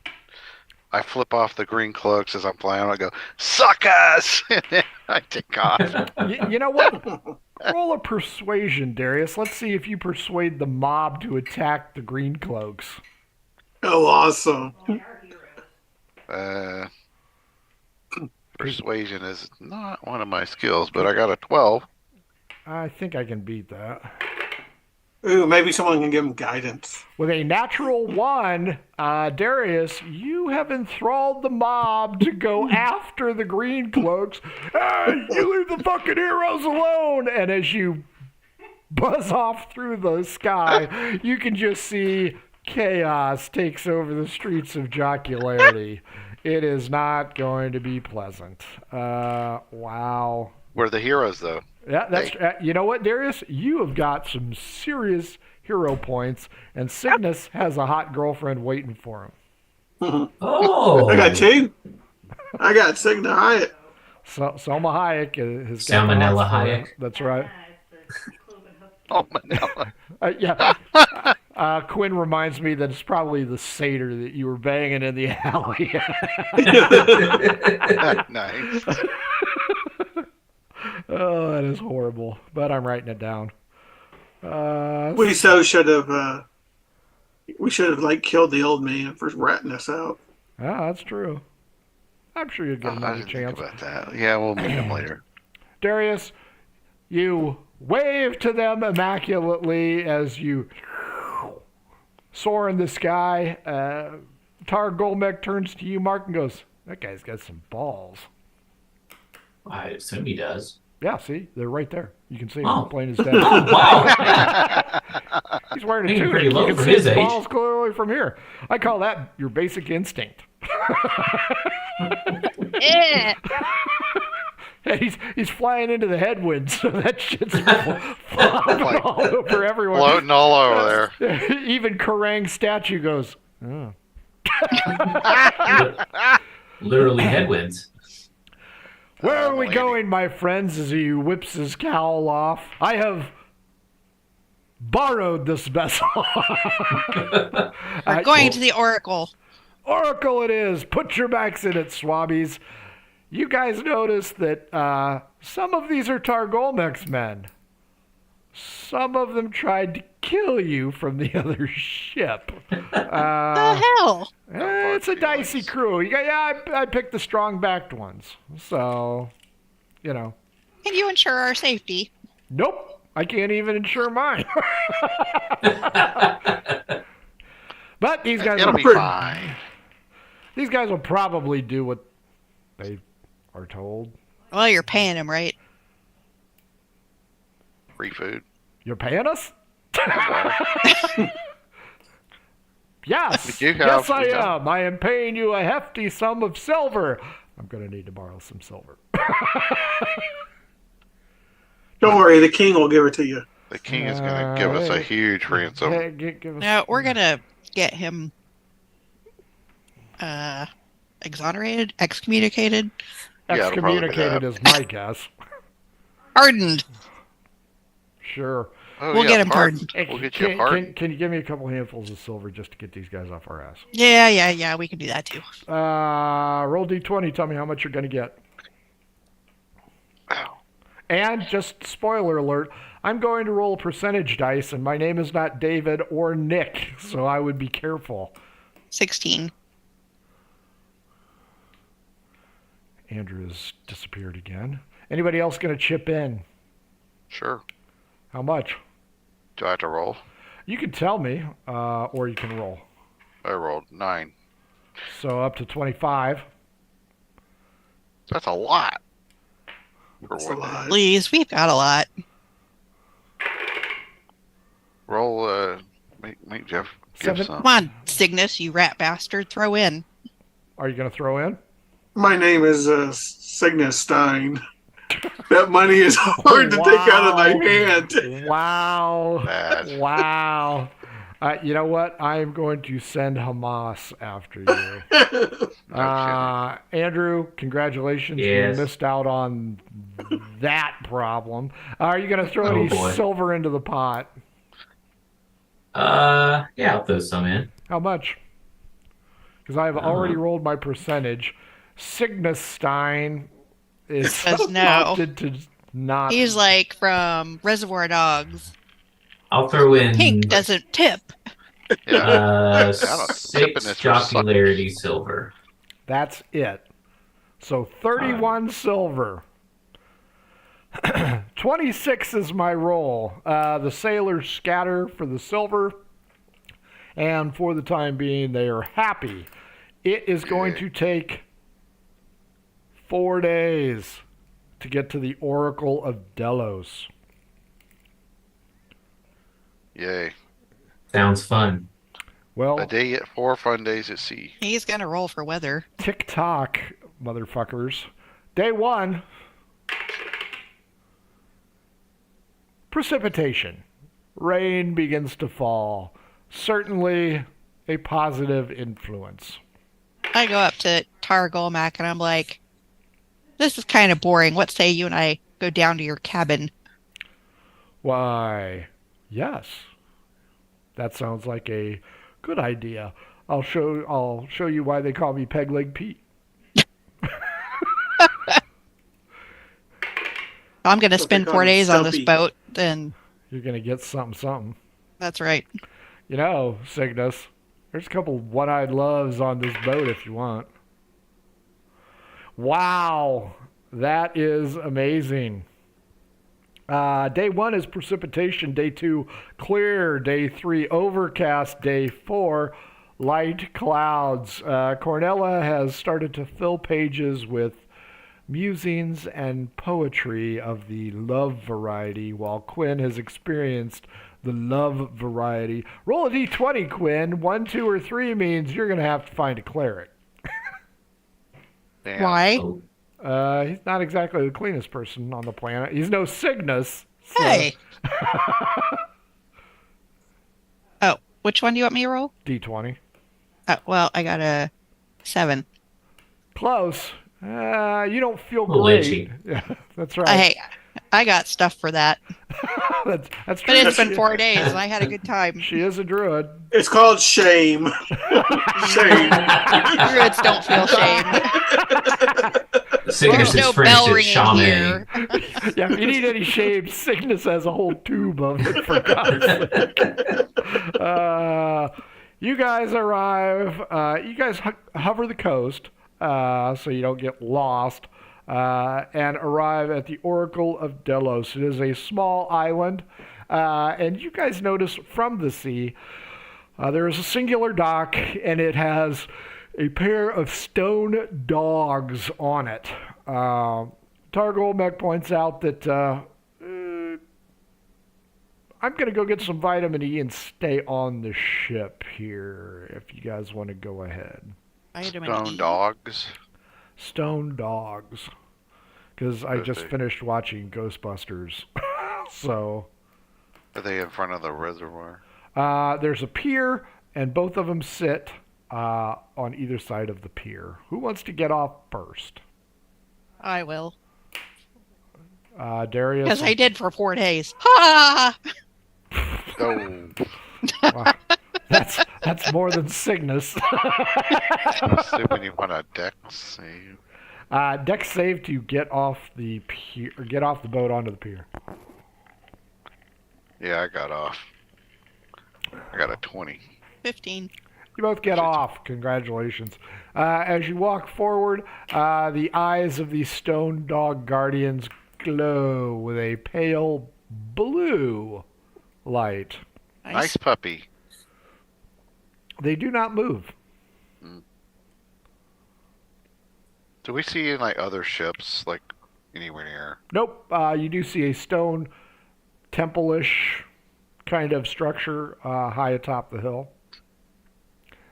I flip off the green cloaks as I'm flying. I go, suckers! And then I take off. You know what? Roll a persuasion, Darius. Let's see if you persuade the mob to attack the green cloaks. Oh, awesome. They are heroes. Persuasion is not one of my skills, but I got a 12. I think I can beat that. Ooh, maybe someone can give him guidance. With a natural 1, Darius, you have enthralled the mob to go after the green cloaks. Hey, you leave the fucking heroes alone! And as you buzz off through the sky, you can just see chaos takes over the streets of Jocularity. It is not going to be pleasant. Wow. We're the heroes, though. Yeah, that's you know what, Darius? You have got some serious hero points, and Cygnus has a hot girlfriend waiting for him. Oh, I got 2. I got Signa Hyatt. So, Selma Hayek has got Salmonella the hots for him. Hayek. That's right. Oh, Manila. Yeah. Quinn reminds me that it's probably the satyr that you were banging in the alley. Nice. Oh, that is horrible. But I'm writing it down. We should have. We should have like killed the old man for ratting us out. Ah, that's true. I'm sure you'll get I another didn't chance. think about that. Yeah, we'll meet him later. Darius, you wave to them immaculately as you soar in the sky. Tar Golmek turns to you, Mark, and goes, "That guy's got some balls." I assume he does. Yeah, see? They're right there. You can see him Oh. playing his dad. Oh, wow. He's wearing a He's tunic. pretty You low can for see his his age. balls clearly from here. I call that your basic instinct. Eh. Hey, he's flying into the headwind, so that shit's flopping all over everyone. Floating all over there. Even Kerrang's statue goes, oh. Literally headwinds. Where are we lady. going, my friends, as he whips his cowl off? I have borrowed this vessel. We're going to the Oracle. Oracle it is. Put your backs in it, swabbies. You guys notice that some of these are Targolmek's men. Some of them tried to kill you from the other ship. The hell? It's a dicey crew. I picked the strong-backed ones. So, you know. Can you ensure our safety? Nope. I can't even insure mine. But these guys It'll will be fine. These guys will probably do what they are told. Well, you're paying him, right? Free food. You're paying us? Yes. We do Yes, have- I we have- am. I am paying you a hefty sum of silver. I'm going to need to borrow some silver. Don't worry, the king will give it to you. The king is going to give us a huge ransom. Hey, give us No, we're gonna get him exonerated, excommunicated, Yeah, it'll probably be excommunicated that. is my guess. pardoned. Sure. Oh, We'll yeah, get him pardon. pardoned. We'll get you a pardon. Can you give me a couple handfuls of silver just to get these guys off our ass? Yeah, we can do that too. Roll D20. Tell me how much you're going to get. Ow. And just spoiler alert, I'm going to roll percentage dice, and my name is not David or Nick, so I would be careful. 16. Andrew has disappeared again. Anybody else going to chip in? Sure. How much? Do I have to roll? You can tell me, or you can roll. I rolled 9. So up to 25. That's a lot. For That's a what- lot. Please, we've got a lot. Roll, make Jeff give 7. some. Come on, Cygnus, you rat bastard, throw in. Are you going to throw in? My name is Cygnus Stein. That money is hard to take out of my hand. Wow. Bad. Wow. You know what? I am going to send Hamas after you. Andrew, congratulations. Yes. You missed out on that problem. Are you going to throw Oh, any boy. silver into the pot? Yeah, I'll throw some in. How much? Because I have already rolled my percentage. Cygnus Stein is Says no. opted to not. He's like from Reservoir Dogs. I'll throw in Pink doesn't tip. Yeah. six tipping this for jocularity silver. That's it. So 31 silver. 26 is my roll. The sailors scatter for the silver, and for the time being, they are happy. It is going to take 4 days to get to the Oracle of Delos. Yay. Sounds fun. Well, A day at 4 fun days at sea. He's going to roll for weather. tick-tock, motherfuckers. Day 1. Precipitation. Rain begins to fall. Certainly a positive influence. I go up to Targolmac and I'm like, this is kind of boring. What say you and I go down to your cabin? Why, yes. That sounds like a good idea. I'll show you why they call me Peg Leg Pete. I'm going to What spend they 4 call days on this Stumpy. boat, then You're gonna get something. that's right. You know, Cygnus, there's a couple one-eyed loves on this boat if you want. Wow, that is amazing. Day 1 is precipitation. Day 2, clear. Day 3, overcast. Day 4, light clouds. Cornella has started to fill pages with musings and poetry of the love variety, while Quinn has experienced the love variety. Roll a d20, Quinn. 1, 2, or 3 means you're going to have to find a cleric. Damn. Why? Oh, He's not exactly the cleanest person on the planet. He's no Cygnus. So. Hey. Oh, which one do you want me to roll? D20. Well, I got a 7. Close. You don't feel little great. itchy. Yeah, that's right. Hey, I got stuff for that. That's true. But it's been 4 days and I had a good time. She is a druid. It's called shame. Shame. Druids don't feel shame. Cygnus There's is no French, bell it's ringing shaman. here. Yeah, if you need any shade, Cygnus has a whole tube of it, for God's sake. You guys arrive. You guys hover the coast so you don't get lost, and arrive at the Oracle of Delos. It is a small island, and you guys notice from the sea there is a singular dock, and it has a pair of stone dogs on it. Targolmek points out that I'm going to go get some vitamin E and stay on the ship here, if you guys want to go ahead. Vitamin Stone E. dogs. Stone dogs. Because I just Perfect. finished watching Ghostbusters. So, Are they in front of the reservoir? there's a pier, and both of them sit on either side of the pier. Who wants to get off first? I will. Darius? As I did for 4 days. Ha! Oh, Wow. That's more than Cygnus. I'm assuming you want a deck save. Deck save to get off the pier, or get off the boat onto the pier. Yeah, I got off. I got a 20. 15. You both get off. Congratulations. As you walk forward, the eyes of these stone dog guardians glow with a pale blue light. Nice puppy. They do not move. Do we see any like other ships like anywhere near? Nope. You do see a stone temple-ish kind of structure high atop the hill.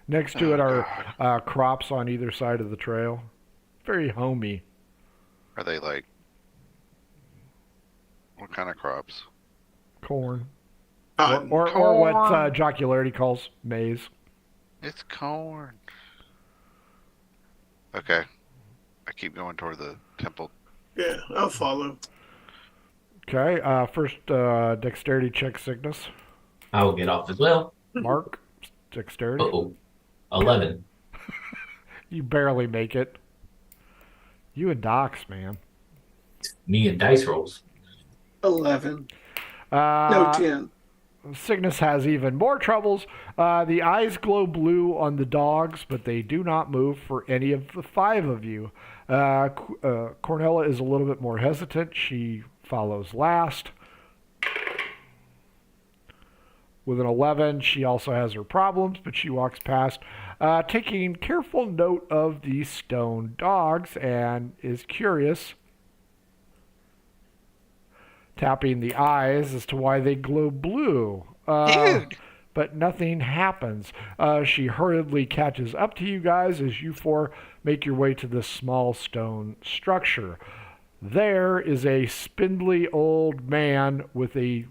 Next to it are crops on either side of the trail. Very homey. Are they like what kind of crops? Corn. Cotton. Or what Jocularity calls maize. It's corn. Okay. I keep going toward the temple. Yeah, I'll follow. Okay. First, dexterity check, Cygnus. I will get off as well. Mark, dexterity. Uh-oh. 11. You barely make it. You and Docs, man. Me and dice rolls. 11. No, 10. Cygnus has even more troubles. The eyes glow blue on the dogs, but they do not move for any of the 5 of you. Cornella is a little bit more hesitant. She follows last. With an 11, she also has her problems, but she walks past, taking careful note of the stone dogs and is curious, tapping the eyes as to why they glow blue. Dude. But nothing happens. She hurriedly catches up to you guys as you 4 make your way to this small stone structure. There is a spindly old man with a,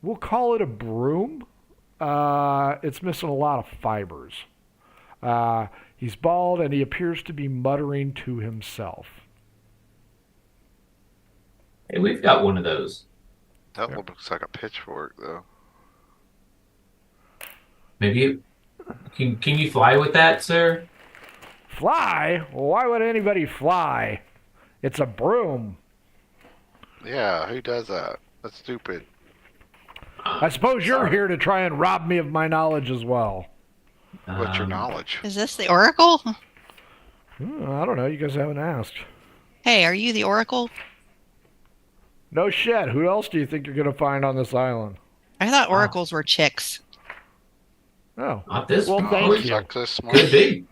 we'll call it a broom. It's missing a lot of fibers. He's bald and he appears to be muttering to himself. Hey, we've got one of those. That one looks like a pitchfork, though. Maybe can you fly with that, sir? Fly? Why would anybody fly? It's a broom. Yeah, who does that? That's stupid. I suppose you're Sorry. here to try and rob me of my knowledge as well. What's your knowledge? Is this the Oracle? I don't know. You guys haven't asked. Hey, are you the Oracle? No shit. Who else do you think you're going to find on this island? I thought oracles were chicks. Oh. Not this Well, one. thank you. Sucks this smart. Could be.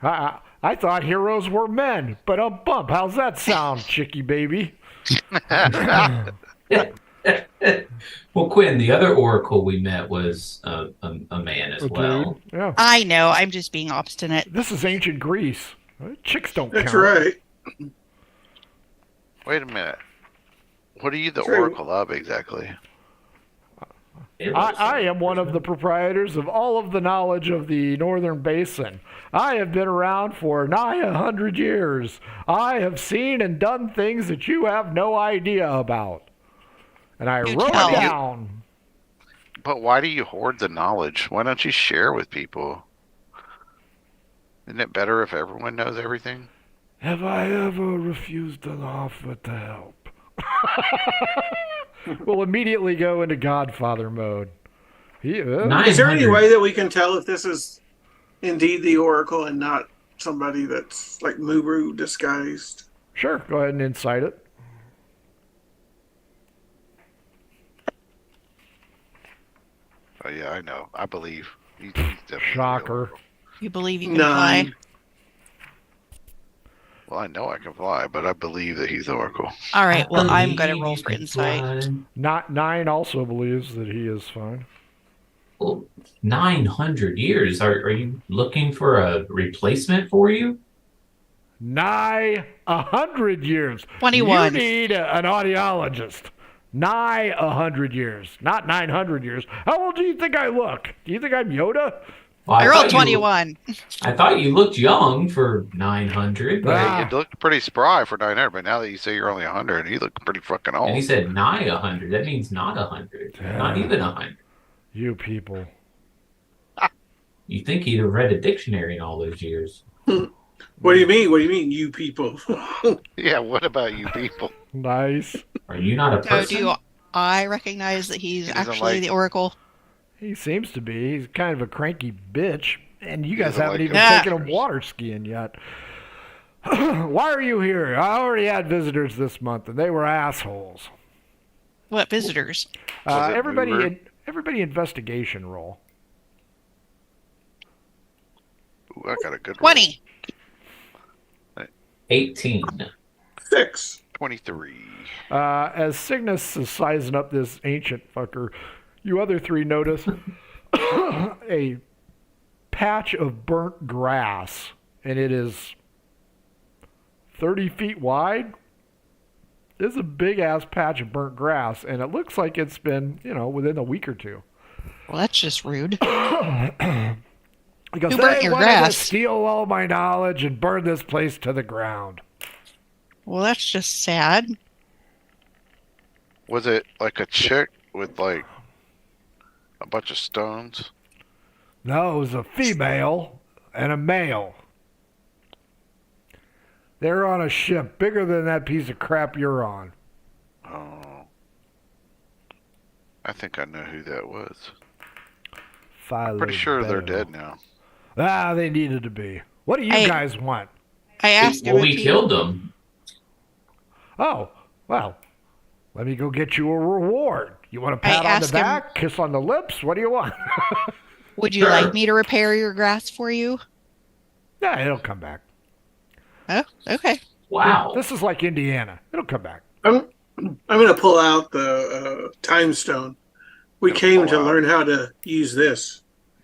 I thought heroes were men, but a bump. How's that sound, chickie baby? Well, Quinn, the other oracle we met was a man as A well. dude. Yeah. I know, I'm just being obstinate. This is ancient Greece. Chicks don't That's count. right. Wait a minute. What are you the True. oracle of exactly? It was- I am one of the proprietors of all of the knowledge of the Northern Basin. I have been around for nigh 100 years. I have seen and done things that you have no idea about. And I You wrote it tell. down. But why do you hoard the knowledge? Why don't you share with people? Isn't it better if everyone knows everything? Have I ever refused an offer to help? We'll immediately go into Godfather mode. Is there any 900. way that we can tell if this is indeed the Oracle and not somebody that's like Muru disguised? Sure, go ahead and incite it. Oh yeah, I know. I believe. He's definitely the Shocker. oracle. You believe you can 9. fly? Well, I know I can fly, but I believe that he's the oracle. All right, well, I'm going to Believe roll you for can insight. fly. Not 9 also believes that he is fine. Well, 900 years. Are you looking for a replacement for you? Nigh 100 years. 21. You need an audiologist. Nigh 100 years, not 900 years. How old do you think I look? Do you think I'm Yoda? Well, I rolled thought you- 21. I thought you looked young for 900, but Ah. You looked pretty spry for 900, but now that you say you're only 100, you look pretty fucking and he old. said nigh 100. That means not 100, not even 100. You people. You think he'd have read a dictionary in all those years? What do you mean? What do you mean, you people? Yeah, what about you people? Nice. Are you not a So person? do I recognize that he's He doesn't actually like- the Oracle? He seems to be. He's kind of a cranky bitch. And you guys doesn't haven't like even visitors. taken him water skiing yet. Why are you here? I already had visitors this month, and they were assholes. What visitors? Was it Everybody, Mover? everybody, investigation roll. Ooh, I got a good roll. 20. 18. 6. 23. As Cygnus is sizing up this ancient fucker, you other 3 notice a patch of burnt grass, and it is 30 feet wide. It's a big ass patch of burnt grass, and it looks like it's been, within a week or 2. Well, that's just rude. He goes, Who burnt "They your wanted grass?" to steal all my knowledge and burn this place to the ground." Well, that's just sad. Was it like a chick with like a bunch of stones? No, it was a female and a male. They're on a ship bigger than that piece of crap you're on. Oh. I think I know who that was. Philo Pretty sure they're Bello. dead now. Ah, they needed to be. What do you guys want? I asked him Well, if we he, killed them. Oh, well, let me go get you a reward. You want a I pat on the asked him- back, kiss on the lips? What do you want? would you Sure. like me to repair your grass for you? Yeah, it'll come back. Oh, okay. Wow. This is like Indiana. It'll come back. I'm going to pull out the time stone. We Gonna came pull to out. learn how to use this,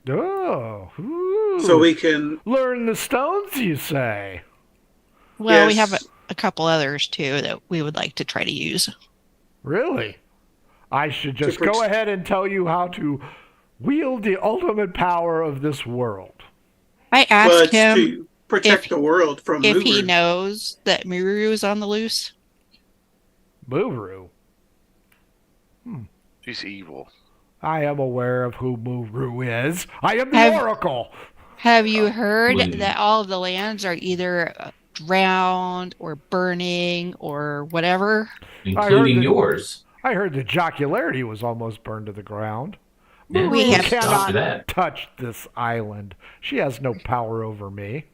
Oh, ooh. so we can. learn the stones, you say? Well, we Yes. have a couple others too that we would like to try to use. Really? I should just To go ahead and tell you how to wield the ultimate power of this world. I But asked him to protect if- the world from if he Mugru. knows that Muru is on the loose. Muru. She's evil. I am aware of who Muru is. I am the Have- Oracle. Have you heard Blue. that all of the lands are either drowned or burning or whatever? Including that- yours. I heard the Jocularity was almost burned to the ground. Yeah, We Muru have- After cannot that. touch this island. She has no power over me.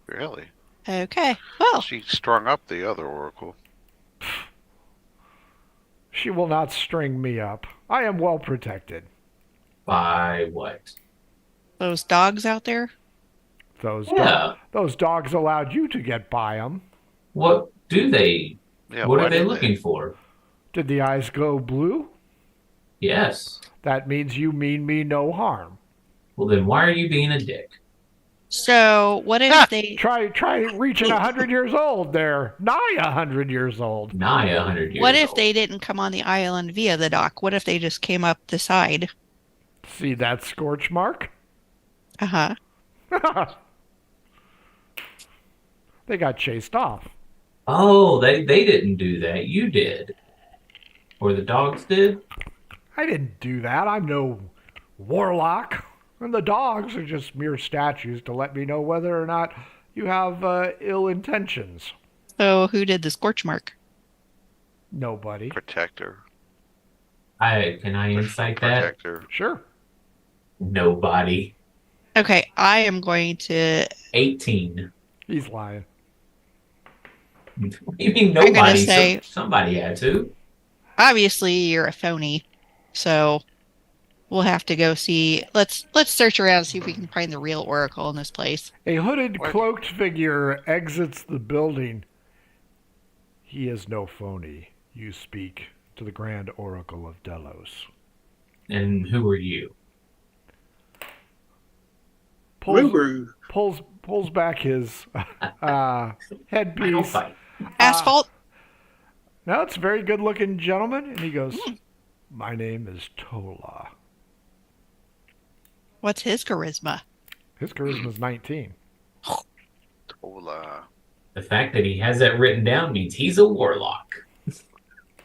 Really? Okay. Well, She strung up the other Oracle. She will not string me up. I am well protected. By what? those dogs out there. Yeah. Those dogs allowed you to get by them. What do they? Yeah, What why are they did looking for? Did the eyes go blue? Yes. That means you mean me no harm. Well, then why are you being a dick? So what if they? Try reaching 100 years old there. Nigh 100 years old. Nigh 100 years What if old. they didn't come on the island via the dock? What if they just came up the side? See that scorch mark? Uh huh. They got chased off. Oh, they didn't do that. You did. Or the dogs did? I didn't do that. I'm no warlock. And the dogs are just mere statues to let me know whether or not you have ill intentions. So who did the scorch mark? Nobody. Protector. Can I insight that? Protector. Sure. Nobody. Okay, I am going to. 18. He's lying. What do you mean I'm gonna nobody? say- Somebody had to. Obviously, you're a phony, so we'll have to go see. Let's search around and see if we can find the real oracle in this place. A hooded, What? cloaked figure exits the building. He is no phony. You speak to the Grand Oracle of Delos. And who are you? Pulls back his I don't headpiece. fight. Asphalt. Now it's a very good-looking gentleman, and he goes, "My name is Tola." What's his charisma? His charisma's 19. Tola. The fact that he has that written down means he's a warlock.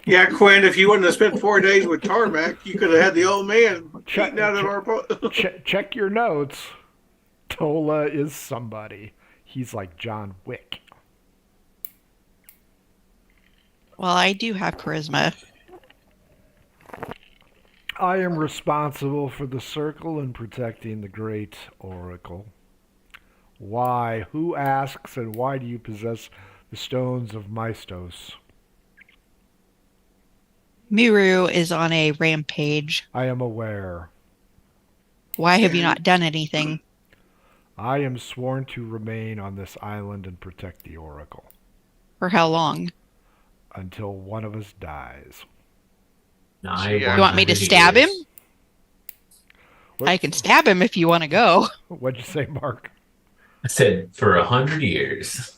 Yeah, Quinn, if you wouldn't have spent 4 days with Tarmac, you could have had the old man Check- eating out of our Check your notes. Tola is somebody. He's like John Wick. Well, I do have charisma. I am responsible for the circle and protecting the great oracle. Why? Who asks, and why do you possess the stones of Mystos? Miru is on a rampage. I am aware. Why have you not done anything? I am sworn to remain on this island and protect the oracle For how long? until one of us dies. You You want me to stab him? What- I can stab him if you want to go. What'd you say, Mark? I said for 100 years.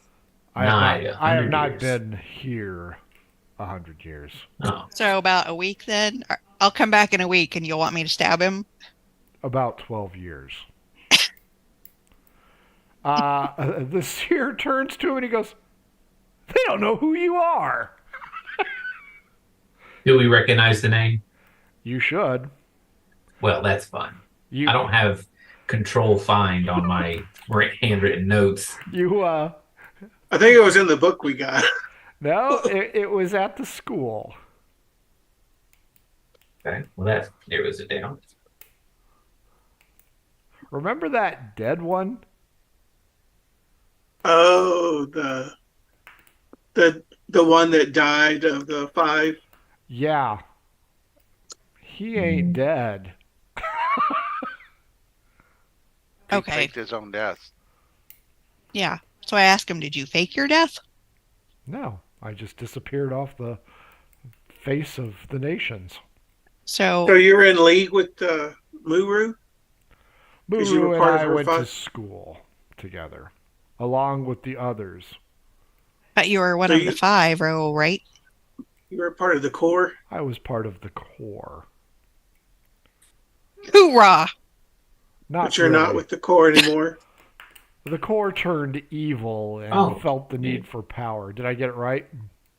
I have Nigh not, I have 100 not years. been here 100 years. Oh, So about a week then? I'll come back in a week and you'll want me to stab him? About 12 years. The seer turns to him and he goes, "They don't know who you are." do we recognize the name? You should. Well, that's fun. You, I don't have control find on my handwritten notes. You, I think it was in the book we got. no, it was at the school. Okay. Well, that narrows it down. Remember that dead one? Oh, the one that died of the 5. Yeah. He ain't dead. He Okay. faked his own death. Yeah. So I asked him, did you fake your death? No, I just disappeared off the face of the nations. So So, you're in league with Muru? 'Cause you were Muru and part of I her went to fight? school together, along with the others. but you were one So of the 5, Raoul, right? You were part of the core? I was part of the core. Hoorah! Not But you're really. not with the core anymore? The core turned evil and Oh. felt the need for power. Did I get it right?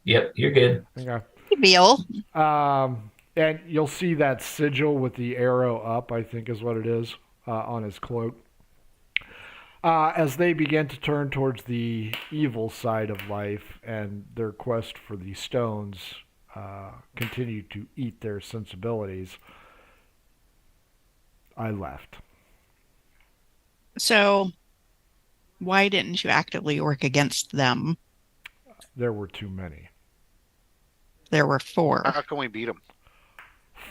Yep, you're good. Okay. Bill. And you'll see that sigil with the arrow up, I think is what it is, on his cloak. As they begin to turn towards the evil side of life and their quest for the stones continue to eat their sensibilities, I left. So, why didn't you actively work against them? There were too many. There were 4. How can we beat him?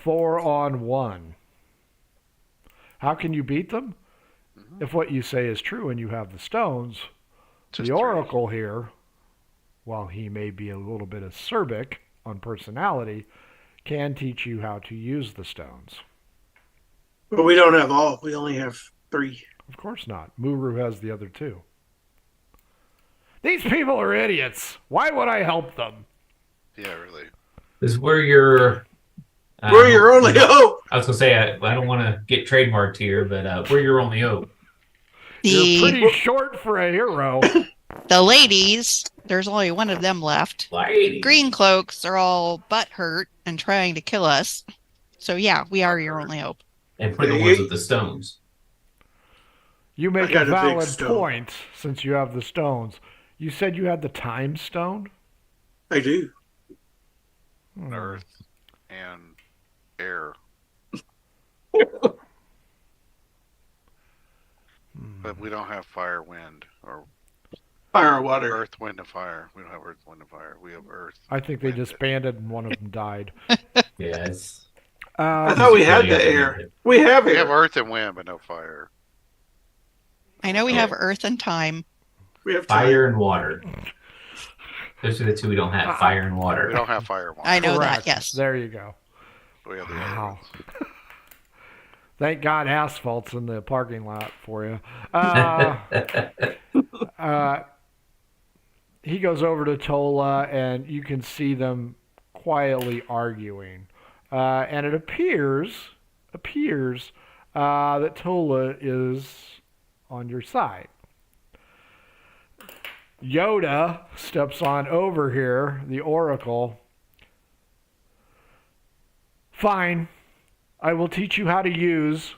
4 on 1. How can you beat them? If what you say is true and you have the stones, Just the 3. Oracle here, while he may be a little bit acerbic on personality, can teach you how to use the stones. But we don't have all. We only have 3. Of course not. Muru has the other 2. These people are idiots. Why would I help them? Yeah, really. This is where you're. We're your only hope. I was gonna say I don't want to get trademarked here, but we're your only hope. You're The pretty short for a hero. the ladies, there's only one of them left. Lady. Green cloaks are all butthurt and trying to kill us. So yeah, we are your only hope. And we're the ones with the stones. You make I got a a big valid stone. point since you have the stones. You said you had the time stone? I do. Earth and air. But we don't have fire, wind, or Fire or water. earth, wind, and fire. We don't have earth, wind, and fire. We have earth. I think they wind, disbanded and one of them died. Yeah, it's. I thought we had the air. We have We have air. earth and wind, but no fire. I know we have earth and time. We have time. Fire and water. Those are the 2 we don't have. Fire and water. We don't have fire. and water. I know Correct. that, yes. There you go. We have the Wow. elements. Thank God asphalt's in the parking lot for you. He goes over to Tola, and you can see them quietly arguing. And it appears that Tola is on your side. Yoda steps on over here, the Oracle. Fine. I will teach you how to use.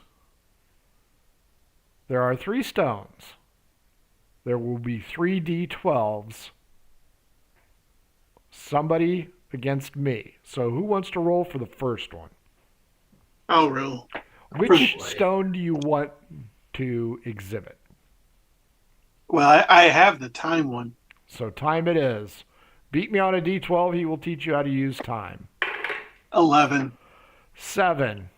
There are 3 stones. There will be 3 D12s. Somebody against me. So who wants to roll for the first one? I'll roll. Which stone do you want to exhibit? Well, I have the time one. So time it is. Beat me on a D12. He will teach you how to use time. 11. 7.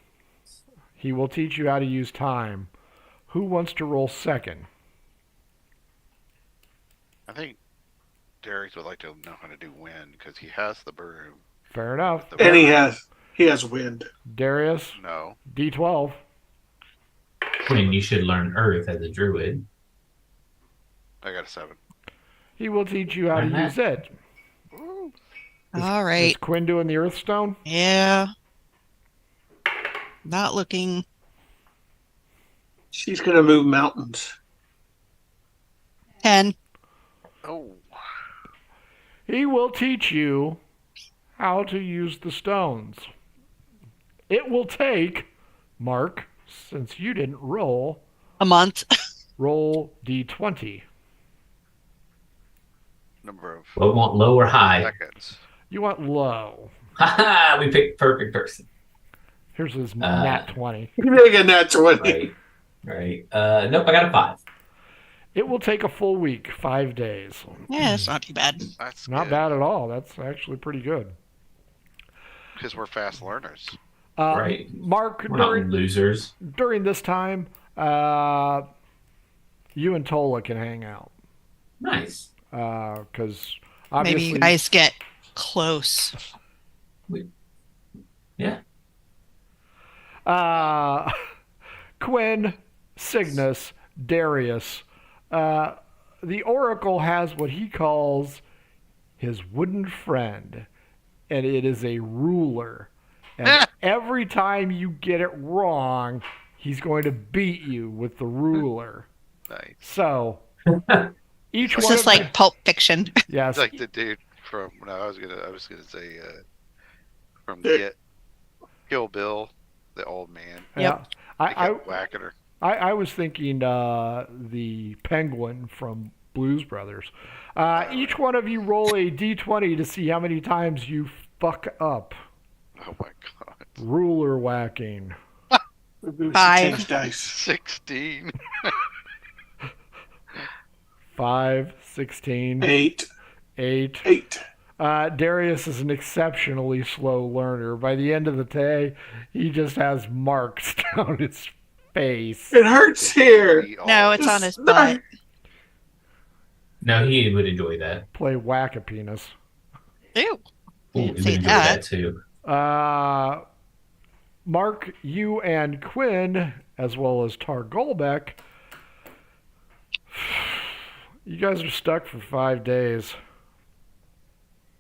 He will teach you how to use time. Who wants to roll second? I think Darius would like to know how to do wind because he has the broom. Fair enough. And he has wind. Darius, No. D12. Quinn, you should learn Earth as a druid. I got a 7. He will teach you how to use it. All right. Is Quinn doing the Earthstone? Yeah. Not looking. She's going to move mountains. 10. Oh. He will teach you how to use the stones. It will take, Mark, since you didn't roll, A month. roll D20. Number of Well, we want low or high. seconds. You want low. Ha ha! We picked the perfect person. Here's his nat 20. You make a nat 20. Right. Nope, I got a 5. It will take a full week, 5 days. Yeah, it's not too bad. That's Not good, bad at all. That's actually pretty good. because we're fast learners. Right. Mark, We're not losers. during this time, you and Tola can hang out. Nice. Because Maybe obviously, you guys get close. Yeah. Quinn, Cygnus, Darius, the Oracle has what he calls his wooden friend, and it is a ruler. And every time you get it wrong, he's going to beat you with the ruler. Nice. So each It's one just of like Pulp Fiction. yes, It's like the dude from I was gonna say from Yeah. Get Kill Bill, the old man. yeah. They I kept whacking her. I was thinking the penguin from Blues Brothers. Each one of you roll a d20 to see how many times you fuck up. Oh my god. Ruler whacking. Maybe we should 5. change dice. 16. 5, 16, 8. 8. 8. Darius is an exceptionally slow learner. By the end of the day, he just has marks down his face. It hurts here. No, it's on his Just butt. No, he would enjoy that. Play whack-a-penis. Ew. Ooh, You he didn't would say enjoy that. that too. Mark, you and Quinn, as well as Tar Golbeck, you guys are stuck for 5 days.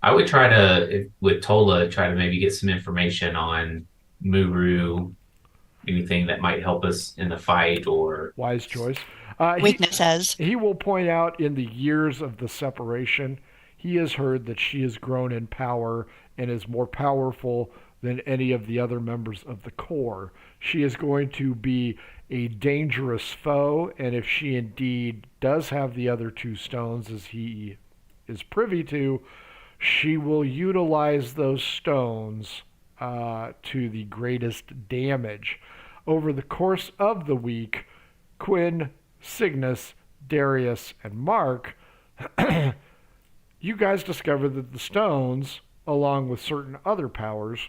I would try to, with Tola, try to maybe get some information on Muru, anything that might help us in the fight, or Wise choice. Weaknesses. He will point out in the years of the separation, he has heard that she has grown in power and is more powerful than any of the other members of the Corps. She is going to be a dangerous foe, and if she indeed does have the other 2 stones, as he is privy to, she will utilize those stones to the greatest damage. Over the course of the week, Quinn, Cygnus, Darius, and Mark, you guys discover that the stones, along with certain other powers,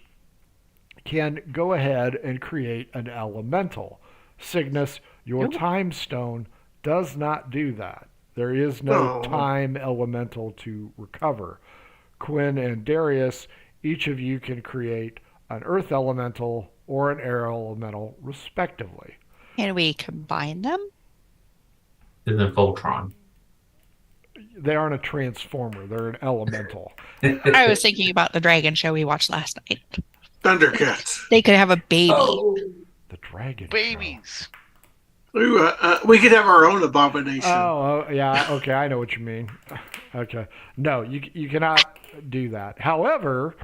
can go ahead and create an elemental. Cygnus, your time stone does not do that. There is no time elemental to recover. Quinn and Darius, each of you can create an earth elemental or an air elemental, respectively. Can we combine them? in the Voltron. They aren't a transformer. They're an elemental. I was thinking about the dragon show we watched last night. Thundercats. They could have a baby. Oh, The dragon. Babies. Ooh, we could have our own abomination. Oh, yeah. Okay, I know what you mean. Okay. No, you cannot do that. However,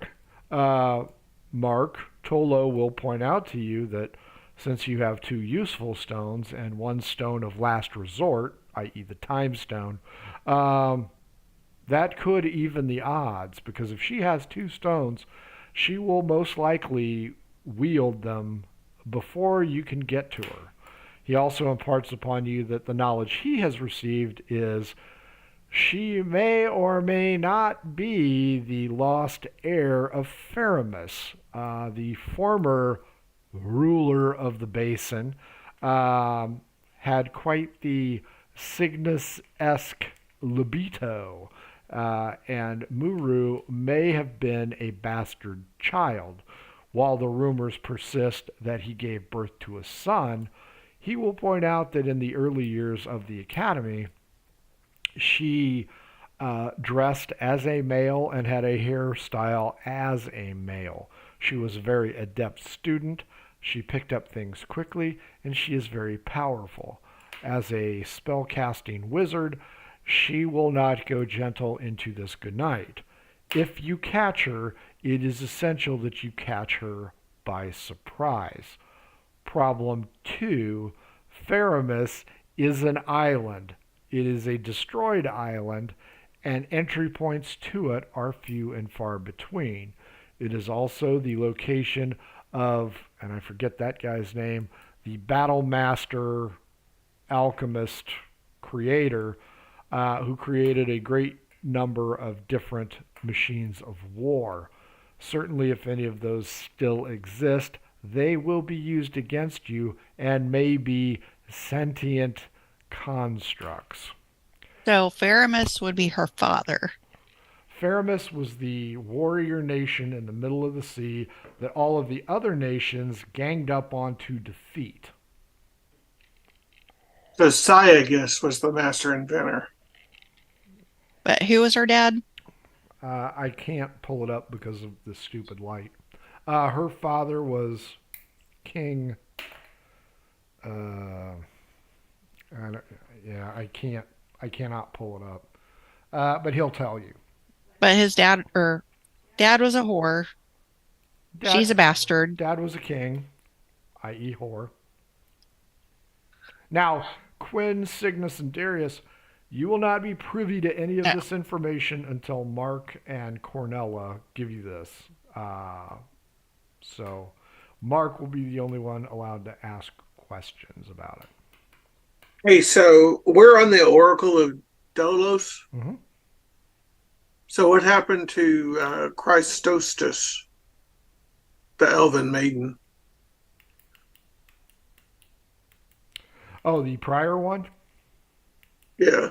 Mark, Tolo will point out to you that since you have 2 useful stones and 1 stone of last resort, i.e. the time stone, that could even the odds, because if she has 2 stones, she will most likely wield them before you can get to her. He also imparts upon you that the knowledge he has received is she may or may not be the lost heir of Faramus, the former ruler of the basin. Had quite the Cygnus-esque libido, and Muru may have been a bastard child. While the rumors persist that he gave birth to a son, he will point out that in the early years of the academy, she dressed as a male and had a hairstyle as a male. She was a very adept student. She picked up things quickly, and she is very powerful. As a spell-casting wizard, she will not go gentle into this good night. If you catch her, it is essential that you catch her by surprise. Problem 2, Faramus is an island. It is a destroyed island, and entry points to it are few and far between. It is also the location of, and I forget that guy's name, the Battle Master alchemist creator, who created a great number of different machines of war. Certainly, if any of those still exist, they will be used against you and may be sentient constructs. So Faramus would be her father. Faramus was the warrior nation in the middle of the sea that all of the other nations ganged up on to defeat. So Saya, I guess, was the master inventor. But who was her dad? I can't pull it up because of the stupid light. Her father was King. I cannot pull it up. But he'll tell you. But his dad was a whore. She's a bastard. Dad was a king, i.e., whore. Now, Quinn, Cygnus, and Darius, you will not be privy to any of this information until Mark and Cornella give you this. So, Mark will be the only one allowed to ask questions about it. Hey, so we're on the Oracle of Delos. Mm-hmm. So what happened to Christostus, the elven maiden? Oh, the prior one? Yeah.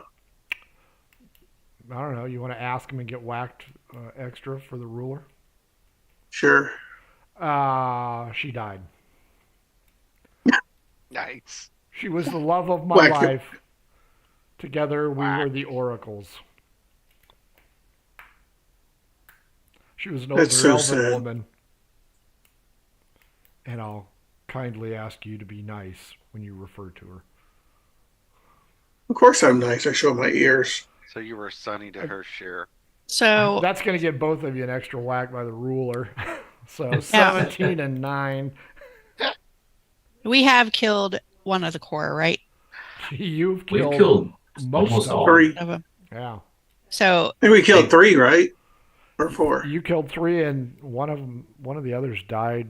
I don't know. You want to ask him and get whacked extra for the ruler? Sure. She died. Nice. She was the love of my life. Together we were the oracles. She was an older elven woman. And I'll kindly ask you to be nice when you refer to her. Of course I'm nice. I show my ears. So you were sunny to her share. So that's going to give both of you an extra whack by the ruler. So 17 and 9. We have killed one of the core, right? We've killed most all. 3 of them. Yeah. So I think we killed 3, right? Or 4? You killed 3, and one of the others died.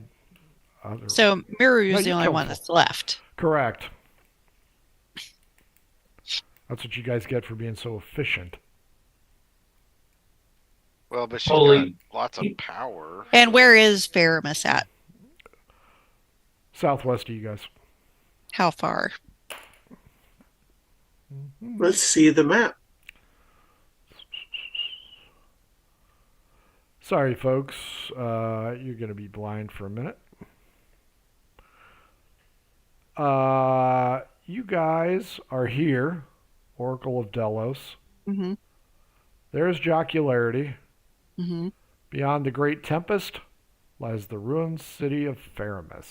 So Miru is the only one that's left. Correct. That's what you guys get for being so efficient. Well, but she's got lots of power. And where is Faramus at? Southwest of you guys. How far? Let's see the map. Sorry, folks. You're going to be blind for a minute. You guys are here, Oracle of Delos. Mm-hmm. There's Jocularity. Mm-hmm. Beyond the Great Tempest lies the ruined city of Faramus.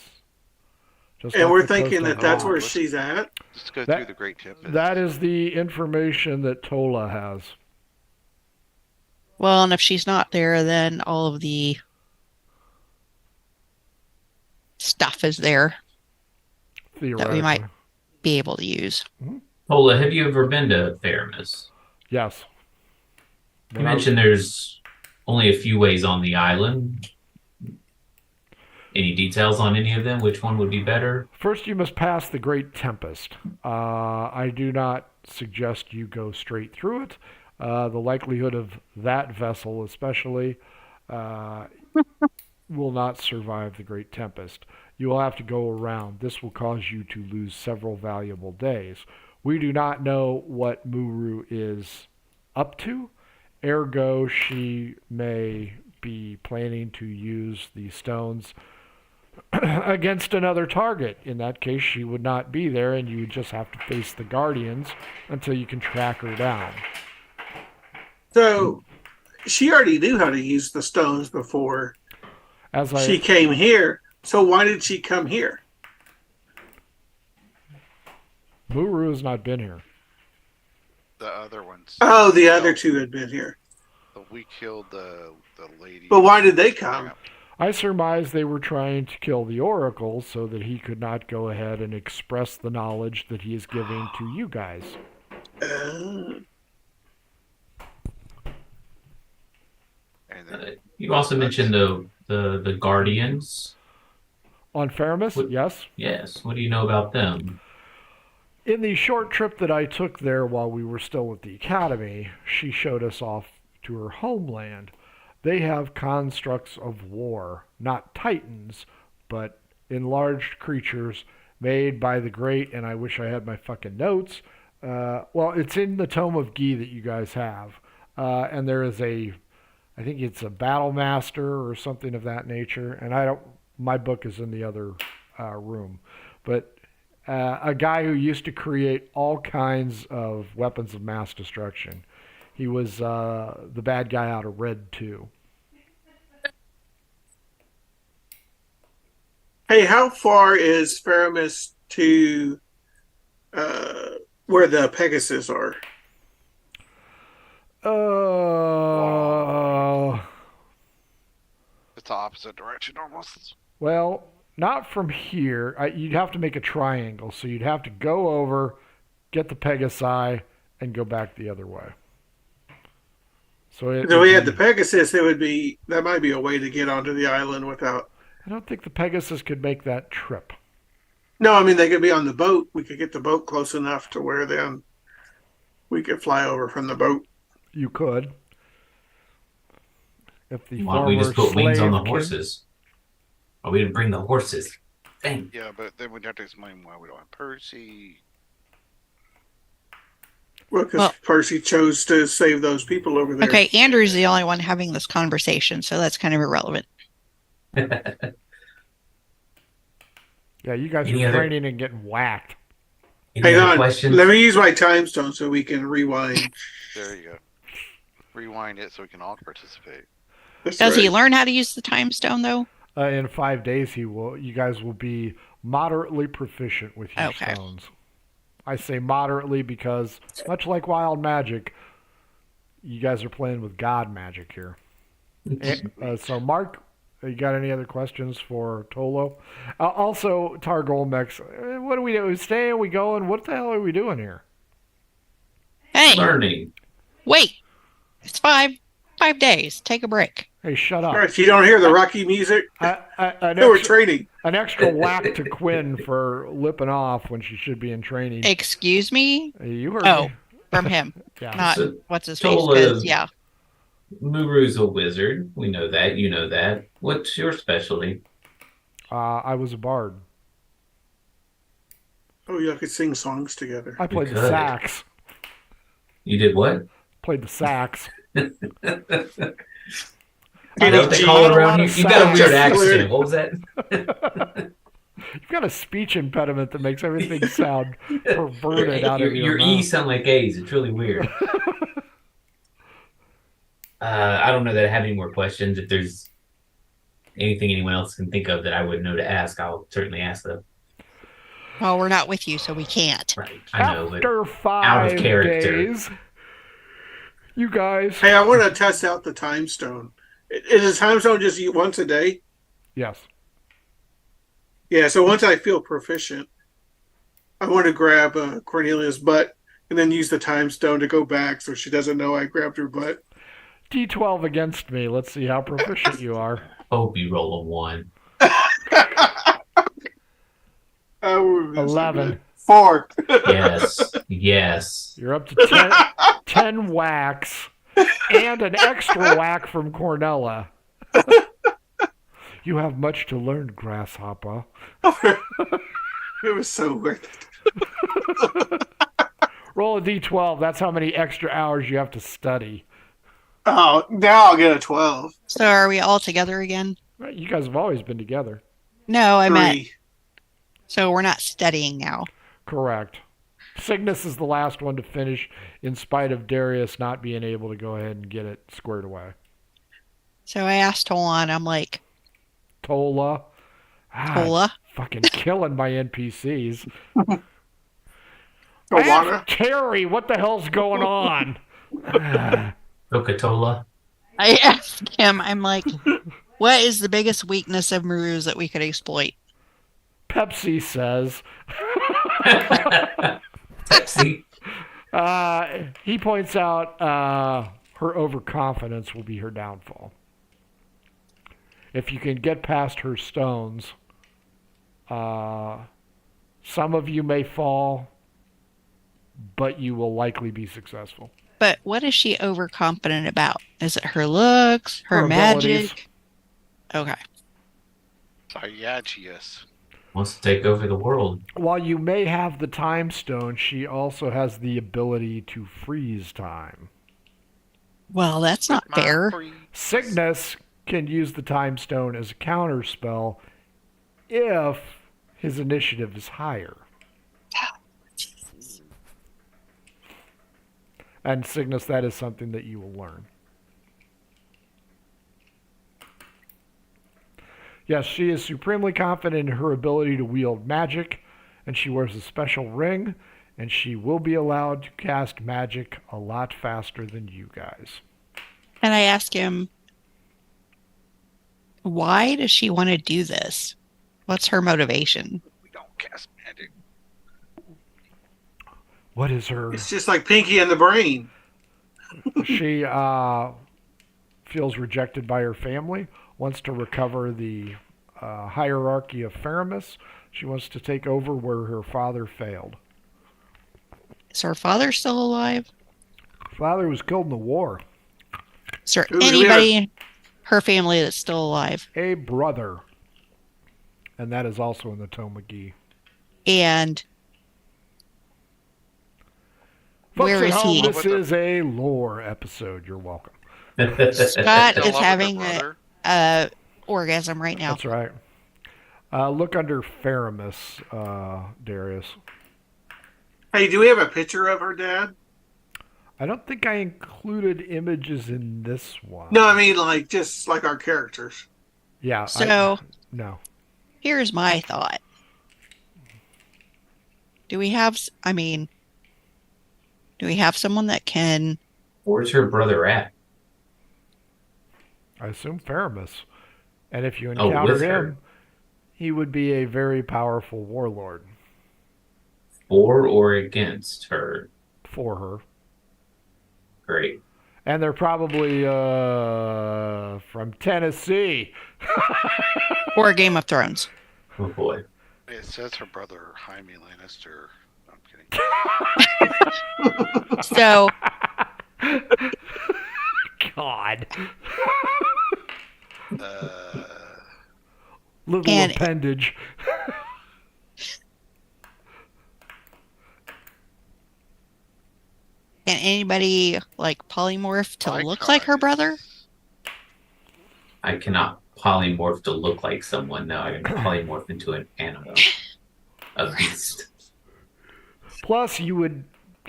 And we're thinking that that's where she's at? Let's go through the Great Tempest. That is the information that Tola has. Well, and if she's not there, then all of the stuff is there that we might be able to use. Mm-hmm. Tola, have you ever been to Faramus? Yes. You mentioned there's only a few ways on the island. Any details on any of them? Which one would be better? First, you must pass the Great Tempest. I do not suggest you go straight through it. The likelihood of that vessel, especially, will not survive the Great Tempest. You will have to go around. This will cause you to lose several valuable days. We do not know what Muru is up to. Ergo, she may be planning to use the stones against another target. In that case, she would not be there, and you just have to face the Guardians until you can track her down. So, she already knew how to use the stones before she came here. So why did she come here? Muru has not been here. The other ones. Oh, the other 2 had been here. We killed the lady. But why did they come? I surmise they were trying to kill the Oracle so that he could not go ahead and express the knowledge that he is giving to you guys. You also mentioned the Guardians. On Faramis, What- yes. Yes. What do you know about them? In the short trip that I took there while we were still at the academy, she showed us off to her homeland. They have constructs of war, not titans, but enlarged creatures made by the great, and I wish I had my fucking notes. Well, it's in the Tome of Gi that you guys have. And there is I think it's a battle master or something of that nature. And my book is in the other room. But a guy who used to create all kinds of weapons of mass destruction. He was the bad guy out of Red 2. Hey, how far is Faramis to where the Pegasus are? It's the opposite direction almost. Well, not from here. You'd have to make a triangle. So you'd have to go over, get the Pegasi, and go back the other way. So If we had the Pegasus, that might be a way to get onto the island without. I don't think the Pegasus could make that trip. No, I mean they could be on the boat. We could get the boat close enough to where then we could fly over from the boat. You could. If the Why don't we just put wings on the slave horses? Oh, we didn't bring the horses. Dang. Yeah, but then we'd have to explain why we don't have Percy. Well, because Percy chose to save those people over there. Okay, Andrew's the only one having this conversation, so that's kind of irrelevant. Yeah, you guys Any are other- training and getting whacked. Any Hang other on. questions? Let me use my time stone so we can rewind. There you go. Rewind it so we can all participate. That's Does he right. learn how to use the time stone, though? In 5 days, you guys will be moderately proficient with your Okay. stones. I say moderately because, much like wild magic, you guys are playing with god magic here. So, Mark, you got any other questions for Tolo? Also, Targolmex, what are we doing? We staying? We going? What the hell are we doing here? Hey, Learning. wait. It's 5 days. Take a break. Hey, shut up. All right, if you don't hear the Rocky music, An no, we're extra, training. an extra whack to Quinn for lipping off when she should be in training. Excuse me? You heard Oh, me. from him. Yeah. Not So, what's his face. Tola- 'Cause, yeah. Muru's a wizard. We know that. You know that. What's your specialty? I was a bard. Oh, y'all could sing songs together. I played the could. sax. You did what? Played the sax. Is Get that a what they G. call it Not a around lot here? of You got a weird sound. accent. What was that? You've got a speech impediment that makes everything sound perverted out of your your E mouth. sound like A's. It's really weird. I don't know that I have any more questions. If there's anything anyone else can think of that I would know to ask, I'll certainly ask them. Well, we're not with you, so we can't. Right. I know, but After out 5 of character. days, you guys. Hey, I want to test out the time stone. Is the time stone just once a day? Yes. Yeah, so once I feel proficient, I want to grab Cornelia's butt and then use the time stone to go back so she doesn't know I grabbed her butt. D12 against me. Let's see how proficient you are. hope you roll a 1. Oh, that's 11. 4. Yes. Yes. You're up to 10 whacks and an extra whack from Cornella. You have much to learn, Grasshopper. It was so worth it. Roll a d12. That's how many extra hours you have to study. Oh, now I'll get a 12. So are we all together again? Right, you guys have always been together. No, I meant. 3. So we're not studying now. Correct. Cygnus is the last one to finish in spite of Darius not being able to go ahead and get it squared away. So I asked Tolan, I'm like, Tola. Tola? Fucking killing my NPCs. Tawana? Ask Terry, what the hell's going on? Okatola. I asked him, I'm like, what is the biggest weakness of Maru's that we could exploit? Pepsi says. Pepsi. He points out her overconfidence will be her downfall. If you can get past her stones, Some of you may fall, but you will likely be successful. But what is she overconfident about? Is it her looks, her abilities. magic? Okay. Iagius. Wants to take over the world. While you may have the time stone, she also has the ability to freeze time. Well, that's not fair. Cygnus can use the time stone as a counter spell if his initiative is higher. And Cygnus, that is something that you will learn. Yes, she is supremely confident in her ability to wield magic, and she wears a special ring, and she will be allowed to cast magic a lot faster than you guys. And I ask him, why does she want to do this? What's her motivation? We don't cast magic. What is her... It's just like Pinky and the Brain. She feels rejected by her family, wants to recover the hierarchy of Faramis. She wants to take over where her father failed. Is her father still alive? Father was killed in the war. Is there anybody in her family that's still alive? A brother. And that is also in the Tome McGee. And Folks where at is home, he? This is a lore episode. You're welcome. Scott is having a orgasm right now. That's right. Look under Faramis, Darius. Hey, do we have a picture of her dad? I don't think I included images in this one. No, I mean like just like our characters. Yeah. So no. Here's my thought. Do we have someone that can... Where's her brother at? I assume Faramis. And if you encounter him, he would be a very powerful warlord. For or against her? For her. Great. And they're probably from Tennessee. Or Game of Thrones. Oh boy. It says her brother Jaime Lannister. I'm kidding. So God. Uh, Little appendage. Can anybody like polymorph to look Icon like her is- brother? I cannot polymorph to look like someone. No, I can polymorph into an animal. A beast. Plus, you would...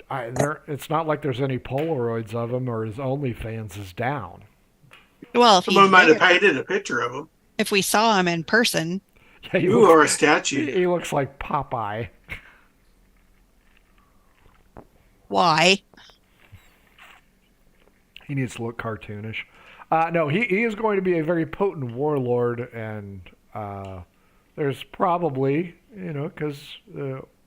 it's not like there's any Polaroids of him, or his OnlyFans is down. Well, if Someone might have painted a picture of him. If we saw him in person, Yeah, You are a statue. He looks like Popeye. why? He needs to look cartoonish. No, he is going to be a very potent warlord, and there's probably, because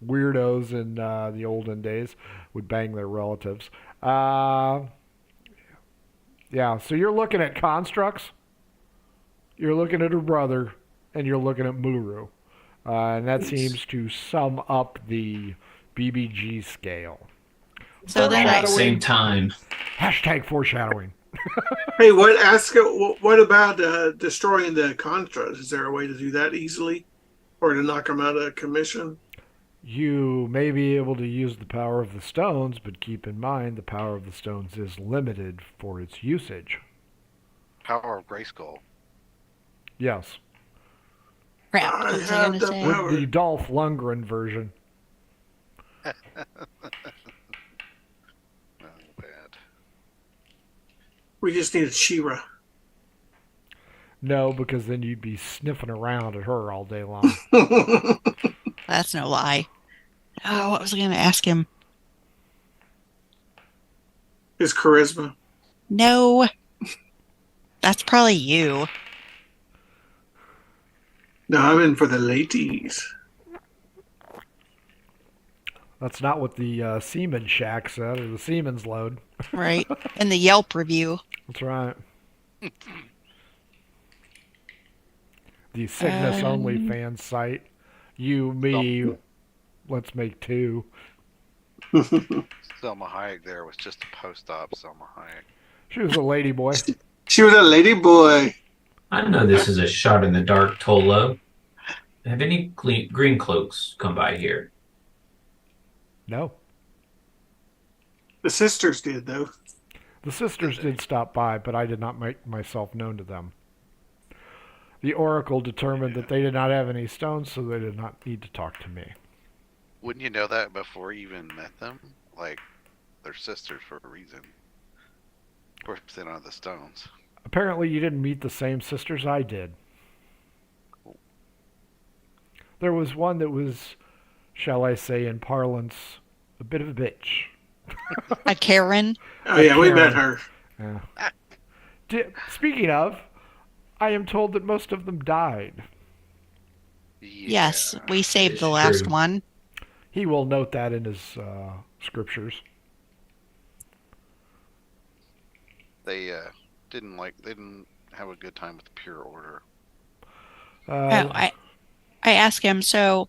weirdos in the olden days would bang their relatives. Yeah, so you're looking at constructs, you're looking at her brother, and you're looking at Muru. And that seems to sum up the BBG scale. So then At the same time. Hashtag foreshadowing. Hey, what about destroying the constructs? Is there a way to do that easily? Or to knock them out of commission? You may be able to use the power of the stones, but keep in mind the power of the stones is limited for its usage. Power of Grayskull. Yes. Crap, I what was I have going the to say? power. The Dolph Lundgren version. Oh, bad. We just need a She-Ra. No, because then you'd be sniffing around at her all day long. That's no lie. Oh, what was I going to ask him? His charisma. No. That's probably you. No, I'm in for the ladies. That's not what the Seaman Shack said, or the Seaman's Load. Right? In the Yelp review. That's right. The Cygnus OnlyFans site. You, me, let's make two. Selma Hayek there was just a post-op Selma Hayek. She was a lady boy. She was a lady boy. I know this is a shot in the dark, Tolo. Have any green cloaks come by here? No. The sisters did, though. The sisters did stop by, but I did not make myself known to them. The Oracle determined that they did not have any stones, so they did not need to talk to me. Wouldn't you know that before you even met them? Like, they're sisters for a reason. Of course, they don't have the stones. Apparently you didn't meet the same sisters I did. There was one that was, shall I say in parlance, a bit of a bitch. A Karen. Oh, yeah, we met Karen. her. Yeah. Speaking of, I am told that most of them died. Yeah. Yes, we saved It's the last true. one. He will note that in his scriptures. They didn't have a good time with the Pure Order. Oh, I asked him, so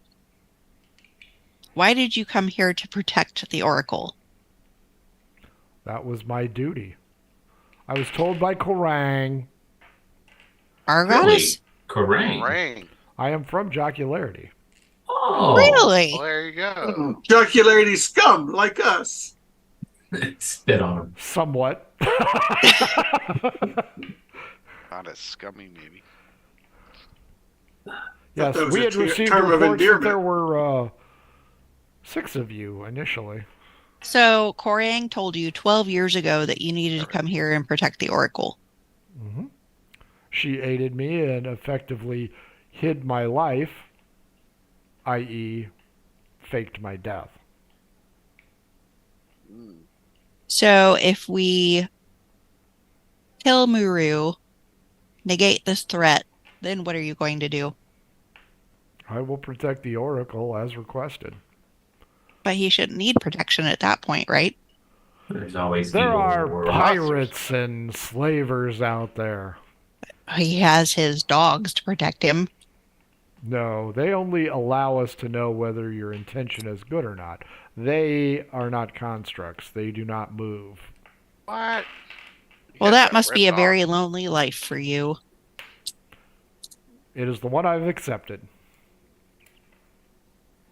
why did you come here to protect the Oracle? That was my duty. I was told by Korang. Our Really? goddess? Korang. Ring. I am from Jocularity. Oh. Really? Well, there you go. Jocularity scum like us. Spit on him. Somewhat. Not as scummy, maybe. Yes, That was we a had received term of reports that endearment. there were 6 of you initially. So Korang told you 12 years ago that you needed to come here and protect the Oracle. Hmm. She aided me and effectively hid my life, i.e., faked my death. So if we kill Muru, negate this threat, then what are you going to do? I will protect the Oracle as requested. But he shouldn't need protection at that point, right? There's always There evil in the are world. pirates and slavers out there. He has his dogs to protect him. No, they only allow us to know whether your intention is good or not. They are not constructs. They do not move. What? Well, You that got must be a ripped very off. lonely life for you. It is the one I've accepted.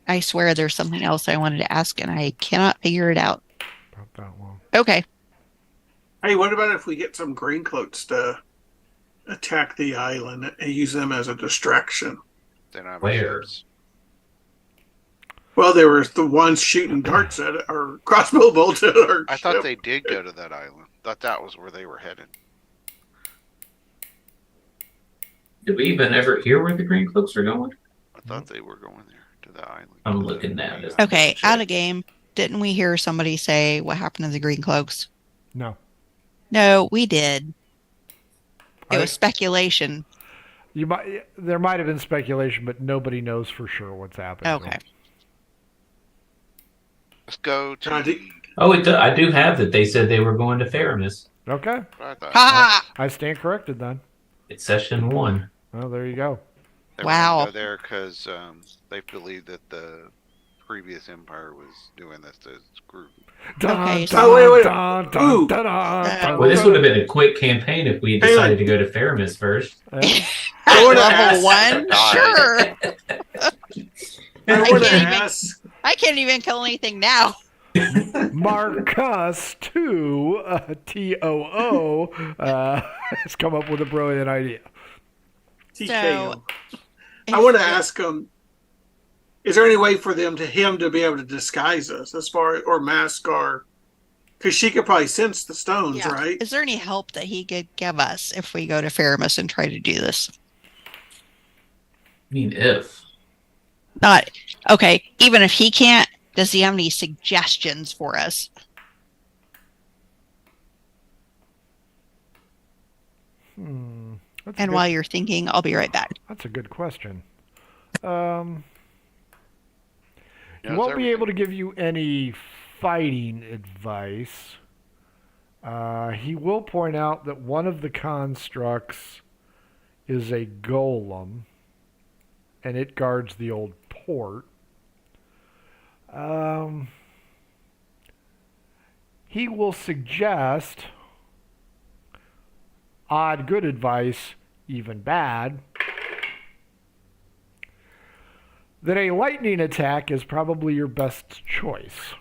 I swear there's something else I wanted to ask and I cannot figure it out. About that long. Okay. Hey, what about if we get some green cloaks to attack the island and use them as a distraction? They don't have Where? shields. Well, they were the ones shooting darts at it, or crossbow bolts at our I ship. thought they did go to that island. Thought that was where they were headed. Did we even ever hear where the green cloaks are going? I thought they were going there to the island. I'm to the looking at main it. island. Okay, out of game. Didn't we hear somebody say what happened to the Green Cloaks? No. No, we did. It I- was speculation. There might have been speculation, but nobody knows for sure what's happening. Okay. Let's go to I the. think- Oh, I do have that. They said they were going to Faramis. Okay. I thought Ha! I stand corrected then. It's session 1. Oh, there you go. they were Wow. gonna go there because they believed that the previous empire was doing this to screw. Okay, so- Oh, wait. Dun, Ooh. dun, Well, this would have been a quick campaign if we had Hang on. decided to go to Faramis first. I wanna Level ask- 1? Die. Sure. I I want to can't even- ask. I can't even kill anything now. Marcus 2, TOO, has come up with a brilliant idea. TKO. I want to ask him: is there any way for him to be able to disguise us, as far or mask our? Because she could probably sense the stones, Yeah. right? Is there any help that he could give us if we go to Faramus and try to do this? I mean, if. Not okay. Even if he can't, does he have any suggestions for us? That's a And good- while you're thinking, I'll be right back. That's a good question. He Knows won't be everything. able to give you any fighting advice. He will point out that one of the constructs is a golem. and it guards the old port. He will suggest odd good advice, even bad, that a lightning attack is probably your best choice.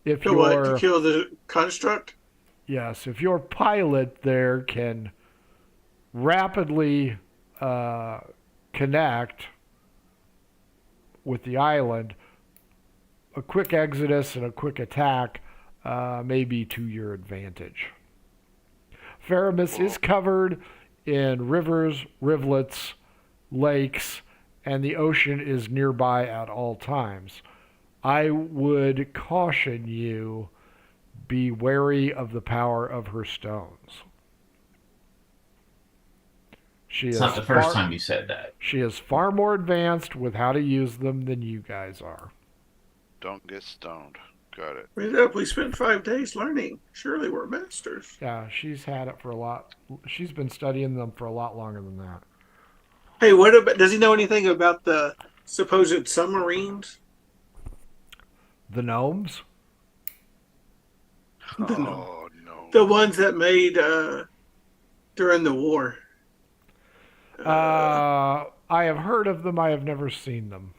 If So what, to kill the construct? Yes, if your pilot there can rapidly connect with the island, a quick exodus and a quick attack may be to your advantage. Faramis is covered in rivers, rivulets, lakes, and the ocean is nearby at all times. I would caution you, be wary of the power of her stones. It's not the first time you said that. She is far more advanced with how to use them than you guys are. Don't get stoned. Got it. We spent 5 days learning. Surely we're masters. Yeah, she's had it for a lot. She's been studying them for a lot longer than that. Hey, what about? Does he know anything about the supposed submarines? The gnomes? Oh no! The ones that made during the war. I have heard of them. I have never seen them.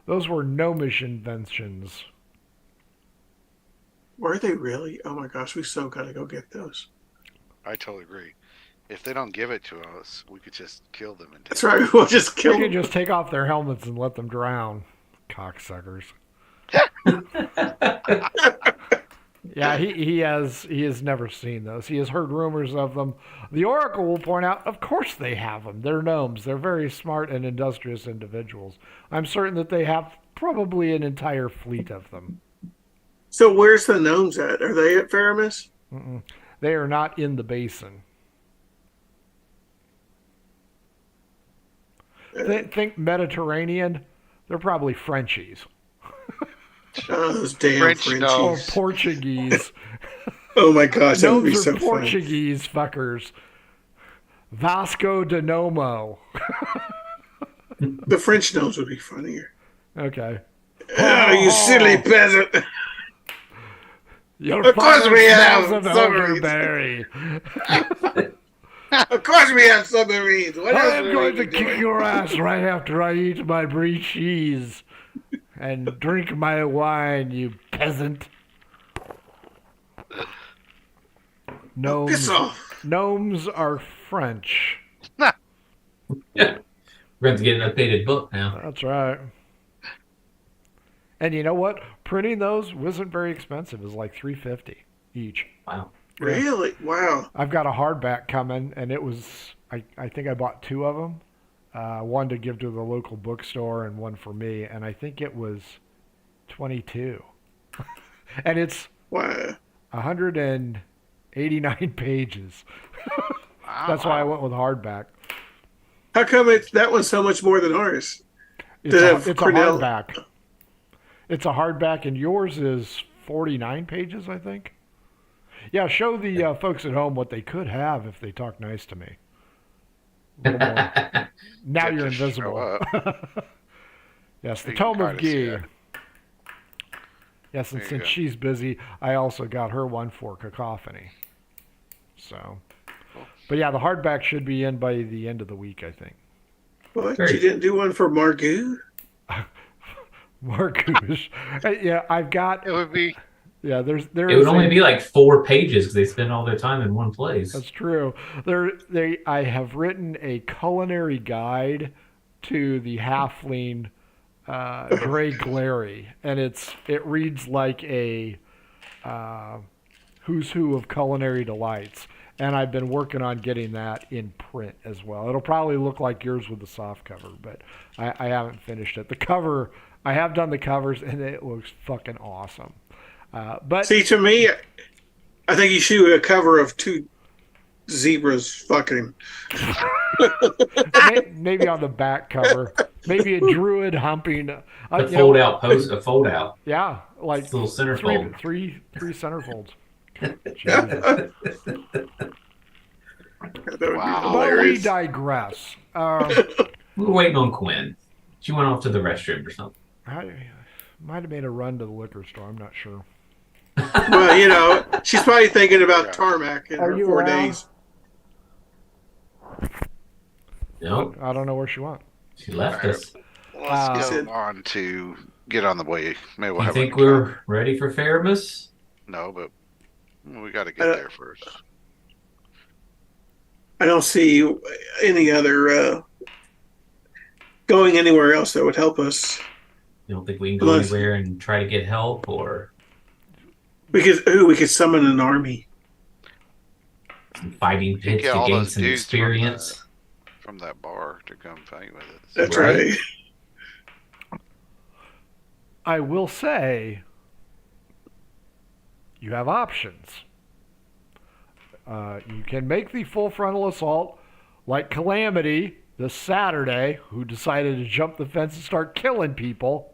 Those were gnomish inventions. Were they really? Oh my gosh, we so gotta go get those. I totally agree. If they don't give it to us, we could just kill them. And That's right. We'll just kill We them. can just take off their helmets and let them drown. Cocksuckers. Yeah, he has never seen those. He has heard rumors of them. The Oracle will point out, of course they have them. They're gnomes. They're very smart and industrious individuals. I'm certain that they have probably an entire fleet of them. So where's the gnomes at? Are they at Faramis? Mm-mm. They are not in the basin. Think Mediterranean. They're probably Frenchies. Oh, those damn French Frenchies. Or gnomes. Portuguese. Oh my gosh, that would be Gnomes so are funny. Portuguese fuckers. Vasco da Nomo. The French gnomes would be funnier. Okay. Oh, you silly peasant. Your Of course father we have smells of submarines. elderberry. Of course we have submarines. What else I'm would going we to be kick doing? your ass right after I eat my brie cheese and drink my wine, you peasant. Gnomes, Piss off. gnomes are French. Yeah. We're going to get an updated book now. That's right. And you know what? Printing those wasn't very expensive. It was like $3.50 each. Wow. Really? Wow. I've got a hardback coming, and it was, I think I bought 2 of them. One to give to the local bookstore and one for me, and I think it was 22. And it's Wow. 189 pages. Wow. That's why I went with hardback. How come that one's so much more than ours? It's Did it a, have it's a Cornell? hardback. It's a hardback, and yours is 49 pages, I think. Yeah, show the folks at home what they could have if they talk nice to me. A little more. Now Get you're to show invisible. up. Yes, the You can Tome of kinda see Gee. it. Yes, and There you since go. she's busy, I also got her one for Cacophony. So, but yeah, the hardback should be in by the end of the week, I think. What? Great. You didn't do one for Margoo? Marcouche. Yeah, I've got. It would be. Yeah, there It is would only a- be like 4 pages because they spend all their time in one place. That's true. I have written a culinary guide to the halfling Dre Glary, and it reads like a who's who of culinary delights. And I've been working on getting that in print as well. It'll probably look like yours with the soft cover, but I haven't finished it. The cover, I have done the covers, and it looks fucking awesome. But See, to me, I think you should do a cover of 2 zebras fucking. maybe on the back cover, maybe a druid humping. The you know, fold out post, a fold out. Yeah, like Little centerfold. three centerfolds. Jesus. That would be Wow. But we hilarious. digress. We were waiting on Quinn. She went off to the restroom or something. I might have made a run to the liquor store. I'm not sure. Well, she's probably thinking about Yeah. tarmac in Are her you 4 around? days. Nope, I don't know where she went. she left Alright. us. Let's Said- go on to get on the way. Maybe we'll You have think a we're ready for Faramus? No, but we got to get there first. I don't see any other going anywhere else that would help us. You don't think we can go Unless- anywhere and try to get help, or We could summon an army. some fighting You can pits get to all gain those some dudes experience? from that bar to come fight with us. That's Right. right. I will say you have options. You can make the full frontal assault like Calamity this Saturday, who decided to jump the fence and start killing people.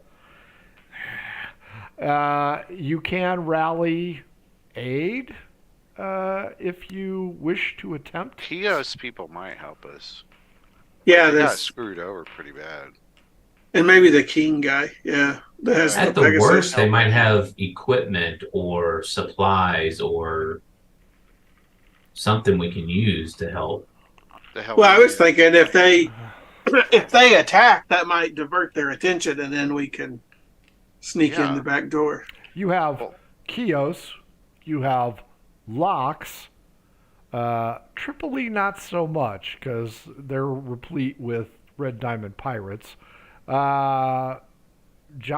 You can rally aid if you wish to attempt. Kios people might help us. Yeah, They got that's screwed over pretty bad. and maybe the king guy. Yeah, that has At the Pegasus. worst, they might have equipment or supplies or something we can use to help. The hell Well, I we was need. thinking if they attack, that might divert their attention, and then we can sneak in Yeah. the back door. You have Well- Chios, you have Locks, Tripoli not so much because they're replete with red diamond pirates.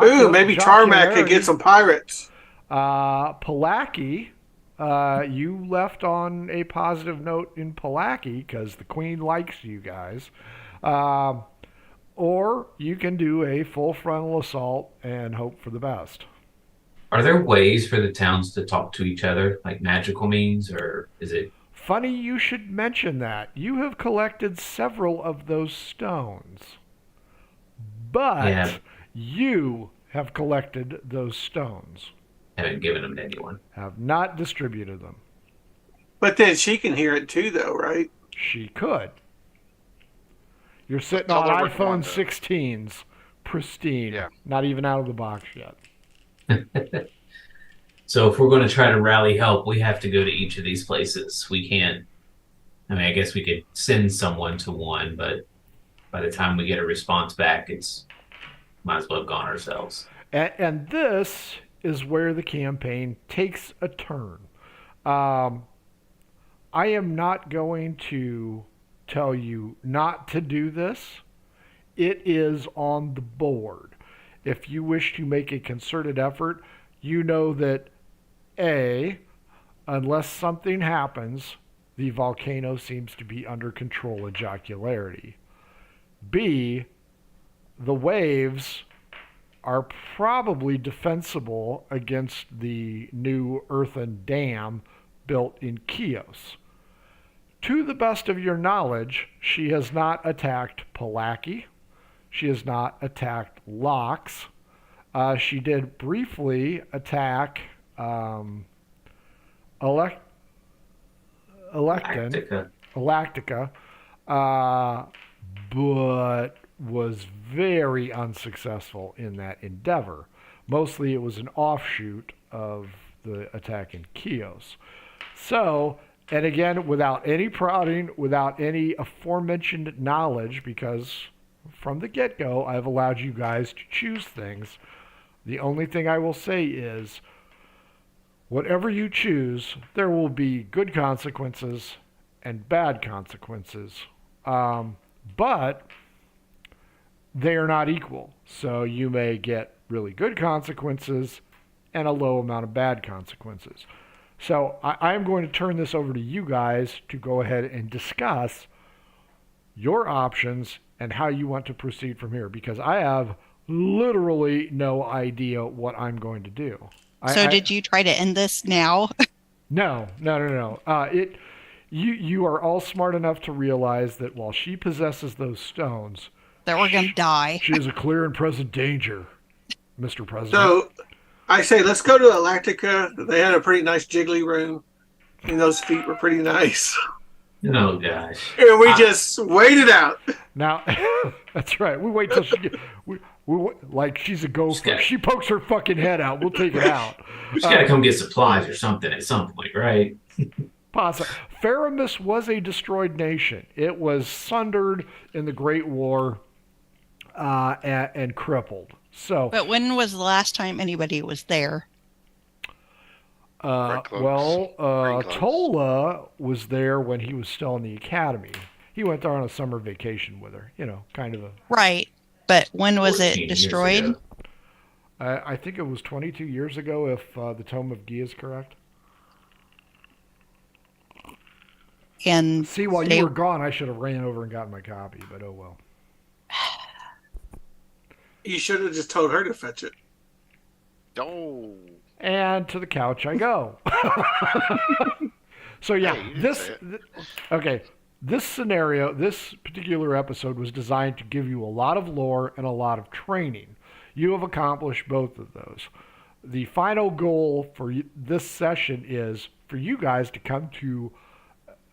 Ooh, maybe Tarmac could get some pirates. Palaki, you left on a positive note in Palaki because the queen likes you guys. Or you can do a full frontal assault and hope for the best. Are there ways for the towns to talk to each other, like magical means, or is it? Funny you should mention that. You have collected several of those stones. But Yeah. you have collected those stones. Haven't given them to anyone. Have not distributed them. But then she can hear it too, though, right? She could. You're sitting Tell on her which iPhone one, though. 16s, pristine, Yeah. not even out of the box yet. So if we're going to try to rally help, we have to go to each of these places. We can't. I mean, I guess we could send someone to one, but by the time we get a response back, it's might as well have gone ourselves. And this is where the campaign takes a turn. I am not going to tell you not to do this. It is on the board. If you wish to make a concerted effort, you know that A, unless something happens, the volcano seems to be under control of Jocularity. B, the waves are probably defensible against the new earthen dam built in Chios. To the best of your knowledge, she has not attacked Palaki. She has not attacked Locks. She did briefly attack Galactica, but was very unsuccessful in that endeavor. Mostly it was an offshoot of the attack in Chios. So, and again, without any prodding, without any aforementioned knowledge, because from the get-go, I've allowed you guys to choose things. The only thing I will say is, whatever you choose, there will be good consequences and bad consequences. But they are not equal. So you may get really good consequences and a low amount of bad consequences. So I'm going to turn this over to you guys to go ahead and discuss your options and how you want to proceed from here, because I have literally no idea what I'm going to do. So did you try to end this now? No. You are all smart enough to realize that while she possesses those stones, That we're going to die. she is a clear and present danger, Mr. President. So I say let's go to Galactica. They had a pretty nice jiggly room, and those feet were pretty nice. Oh gosh. And we just wait it out. Now, that's right. We wait till she get, like she's a gopher. got- She pokes her fucking head out. We'll take it out. We just gotta come get supplies or something at some point, right? Faramus was a destroyed nation. It was sundered in the Great War and crippled. So, But when was the last time anybody was there? Quite close. well, Pretty close. Tola was there when he was still in the academy. He went there on a summer vacation with her. You know, kind of a. Right. But when was 14 it years destroyed? ago. I think it was 22 years ago, if the Tome of Gi is correct. And See, while they- you were gone, I should have ran over and gotten my copy, but oh well. You should have just told her to fetch it. Oh. And to the couch I go. So yeah, Hey, you didn't this say it. okay. This scenario, this particular episode was designed to give you a lot of lore and a lot of training. You have accomplished both of those. The final goal for this session is for you guys to come to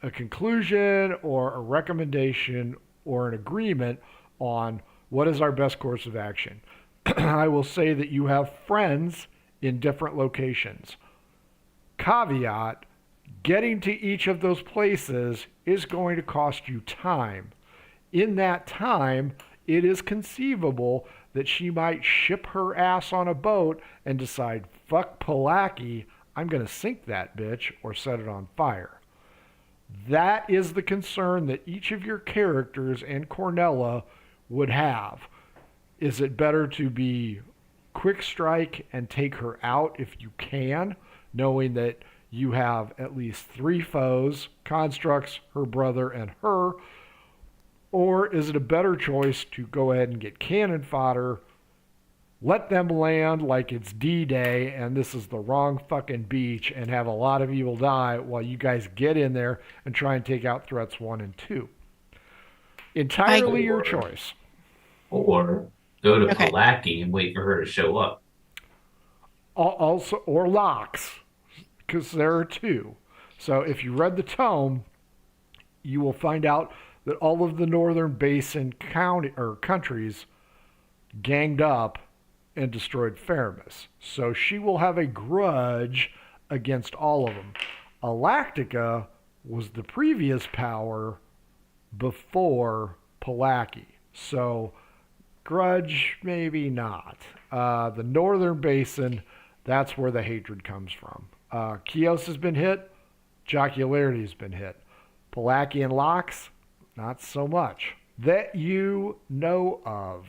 a conclusion or a recommendation or an agreement on what is our best course of action. I will say that you have friends in different locations. Caveat, getting to each of those places is going to cost you time. In that time, it is conceivable that she might ship her ass on a boat and decide, fuck Palaki, I'm going to sink that bitch or set it on fire. That is the concern that each of your characters and Cornella would have. Is it better to be quick strike and take her out if you can, knowing that you have at least 3 foes, constructs, her brother, and her? Or is it a better choice to go ahead and get cannon fodder, let them land like it's D-Day and this is the wrong fucking beach, and have a lot of people die while you guys get in there and try and take out threats 1 and 2? Entirely your choice. Or go to Okay. Palaki and wait for her to show up. Also, or locks, because there are 2. So if you read the tome, you will find out that all of the northern basin county or countries ganged up and destroyed Faramus. So she will have a grudge against all of them. Alactica was the previous power before Palaki. So grudge, maybe not. The northern basin, that's where the hatred comes from. Chios has been hit. Jocularity has been hit. Palaki and Locks, not so much. That you know of.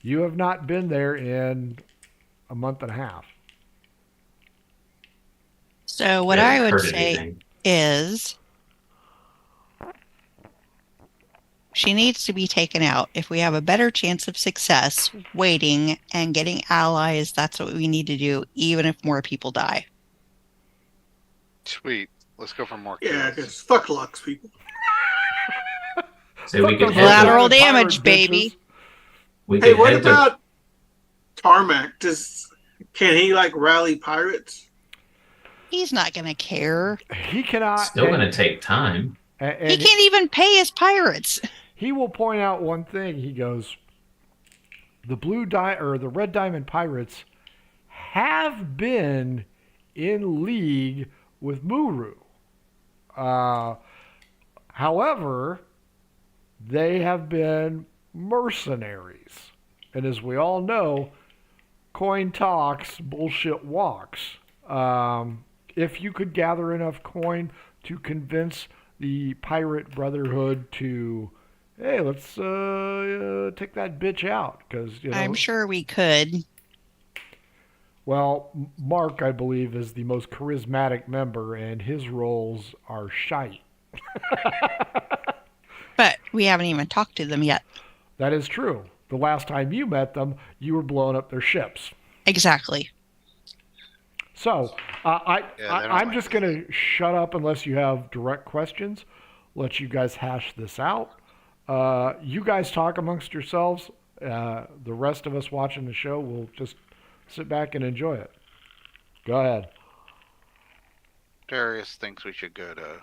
You have not been there in a month and a half. So what Hasn't I would heard say anything. is she needs to be taken out. If we have a better chance of success waiting and getting allies, that's what we need to do, even if more people die. Sweet. Let's go for more Yeah, kills. because fuck Lux people. So we Fuck can those head Lateral to, damage, pirate baby. bitches. we Hey, can what head to about Tarmac? Can he like rally pirates? He's not going to care. He cannot. still going to take time. He can't even pay his pirates. He will point out one thing. He goes, the the Red Diamond Pirates have been in league with Muru. However, they have been mercenaries. And as we all know, coin talks, bullshit walks. If you could gather enough coin to convince the pirate brotherhood to, hey, let's take that bitch out, because I'm sure we could. Well, Mark, I believe, is the most charismatic member, and his roles are shite. But we haven't even talked to them yet. That is true. The last time you met them, you were blowing up their ships. Exactly. So Yeah, they don't I'm like just going to shut up unless you have direct questions. Let you guys hash this out. You guys talk amongst yourselves. The rest of us watching the show will just sit back and enjoy it. Go ahead. Darius thinks we should go to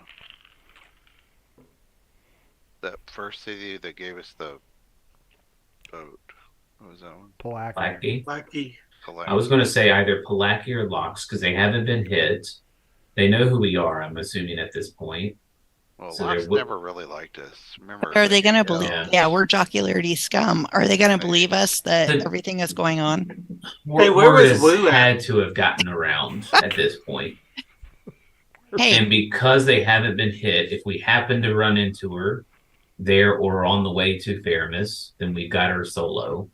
That first city that gave us the boat. What was that one? Pulaski. Blackie. I was going to say either Pulaski or Locks because they haven't been hit. They know who we are, I'm assuming, at this point. Well, So Locks they're- never really liked us. Remember? Are they going to Yeah. believe? Yeah. Yeah, we're Jocularity scum. Are they going to believe us that The- everything is going on? Hey, where Word was has Wu at? had to have gotten around at this point. Hey, And because they haven't been hit, if we happen to run into her there or on the way to Faramus, then we've got her solo.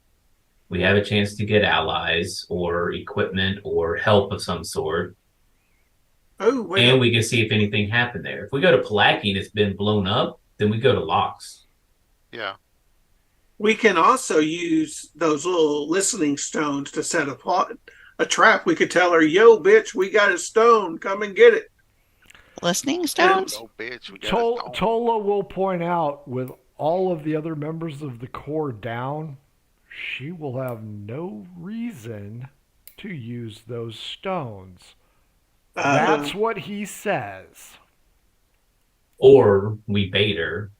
We have a chance to get allies or equipment or help of some sort. Oh, wait. And we can see if anything happened there. If we go to Pulaski and it's been blown up, then we go to Locks. Yeah. We can also use those little listening stones to set a trap. We could tell her, "Yo, bitch, we got a stone. Come and get it." listening stones? Oh, bitch, we got a stone. Tola will point out, with all of the other members of the Corps down, she will have no reason to use those stones. That's what he says. Or we bait her.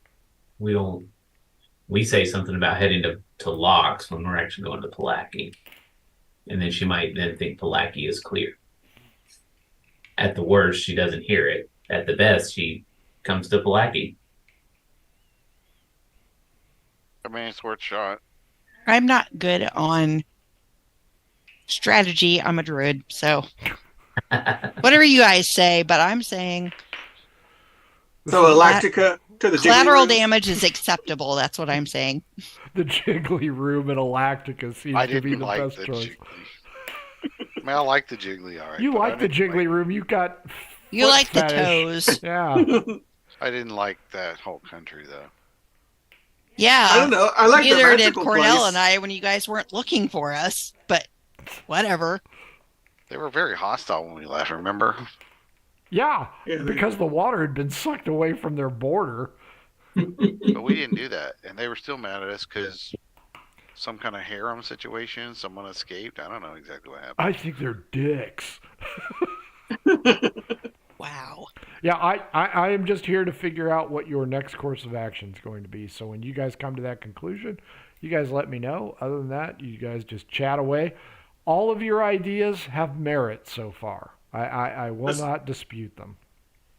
We say something about heading to Locks when we're actually going to Pulaski. And then she might then think Pulaski is clear. At the worst, she doesn't hear it. At the best, she comes to Pulaski. I mean, it's worth a shot. I'm not good on strategy. I'm a druid, so whatever you guys say, but I'm saying So Galactica to the collateral Jiggly Room. damage is acceptable. That's what I'm saying. The Jiggly Room and Galactica seems I to be didn't the like best the choice. Jiggly. I mean, I like the Jiggly, all right. You but I like the didn't Jiggly Room. You got You foot like the fetish. toes. Yeah. I didn't like that whole country, though. Yeah. I don't know. I like the Neither did magical Cornell place. and I when you guys weren't looking for us, but whatever. They were very hostile when we left, remember? Yeah, Yeah, because the water had been sucked away from their border. But we didn't do that. And they were still mad at us because some kind of harem situation, someone escaped. I don't know exactly what happened. I think they're dicks. Wow. Yeah, I am just here to figure out what your next course of action is going to be. So when you guys come to that conclusion, you guys let me know. Other than that, you guys just chat away. All of your ideas have merit so far. I will not dispute them.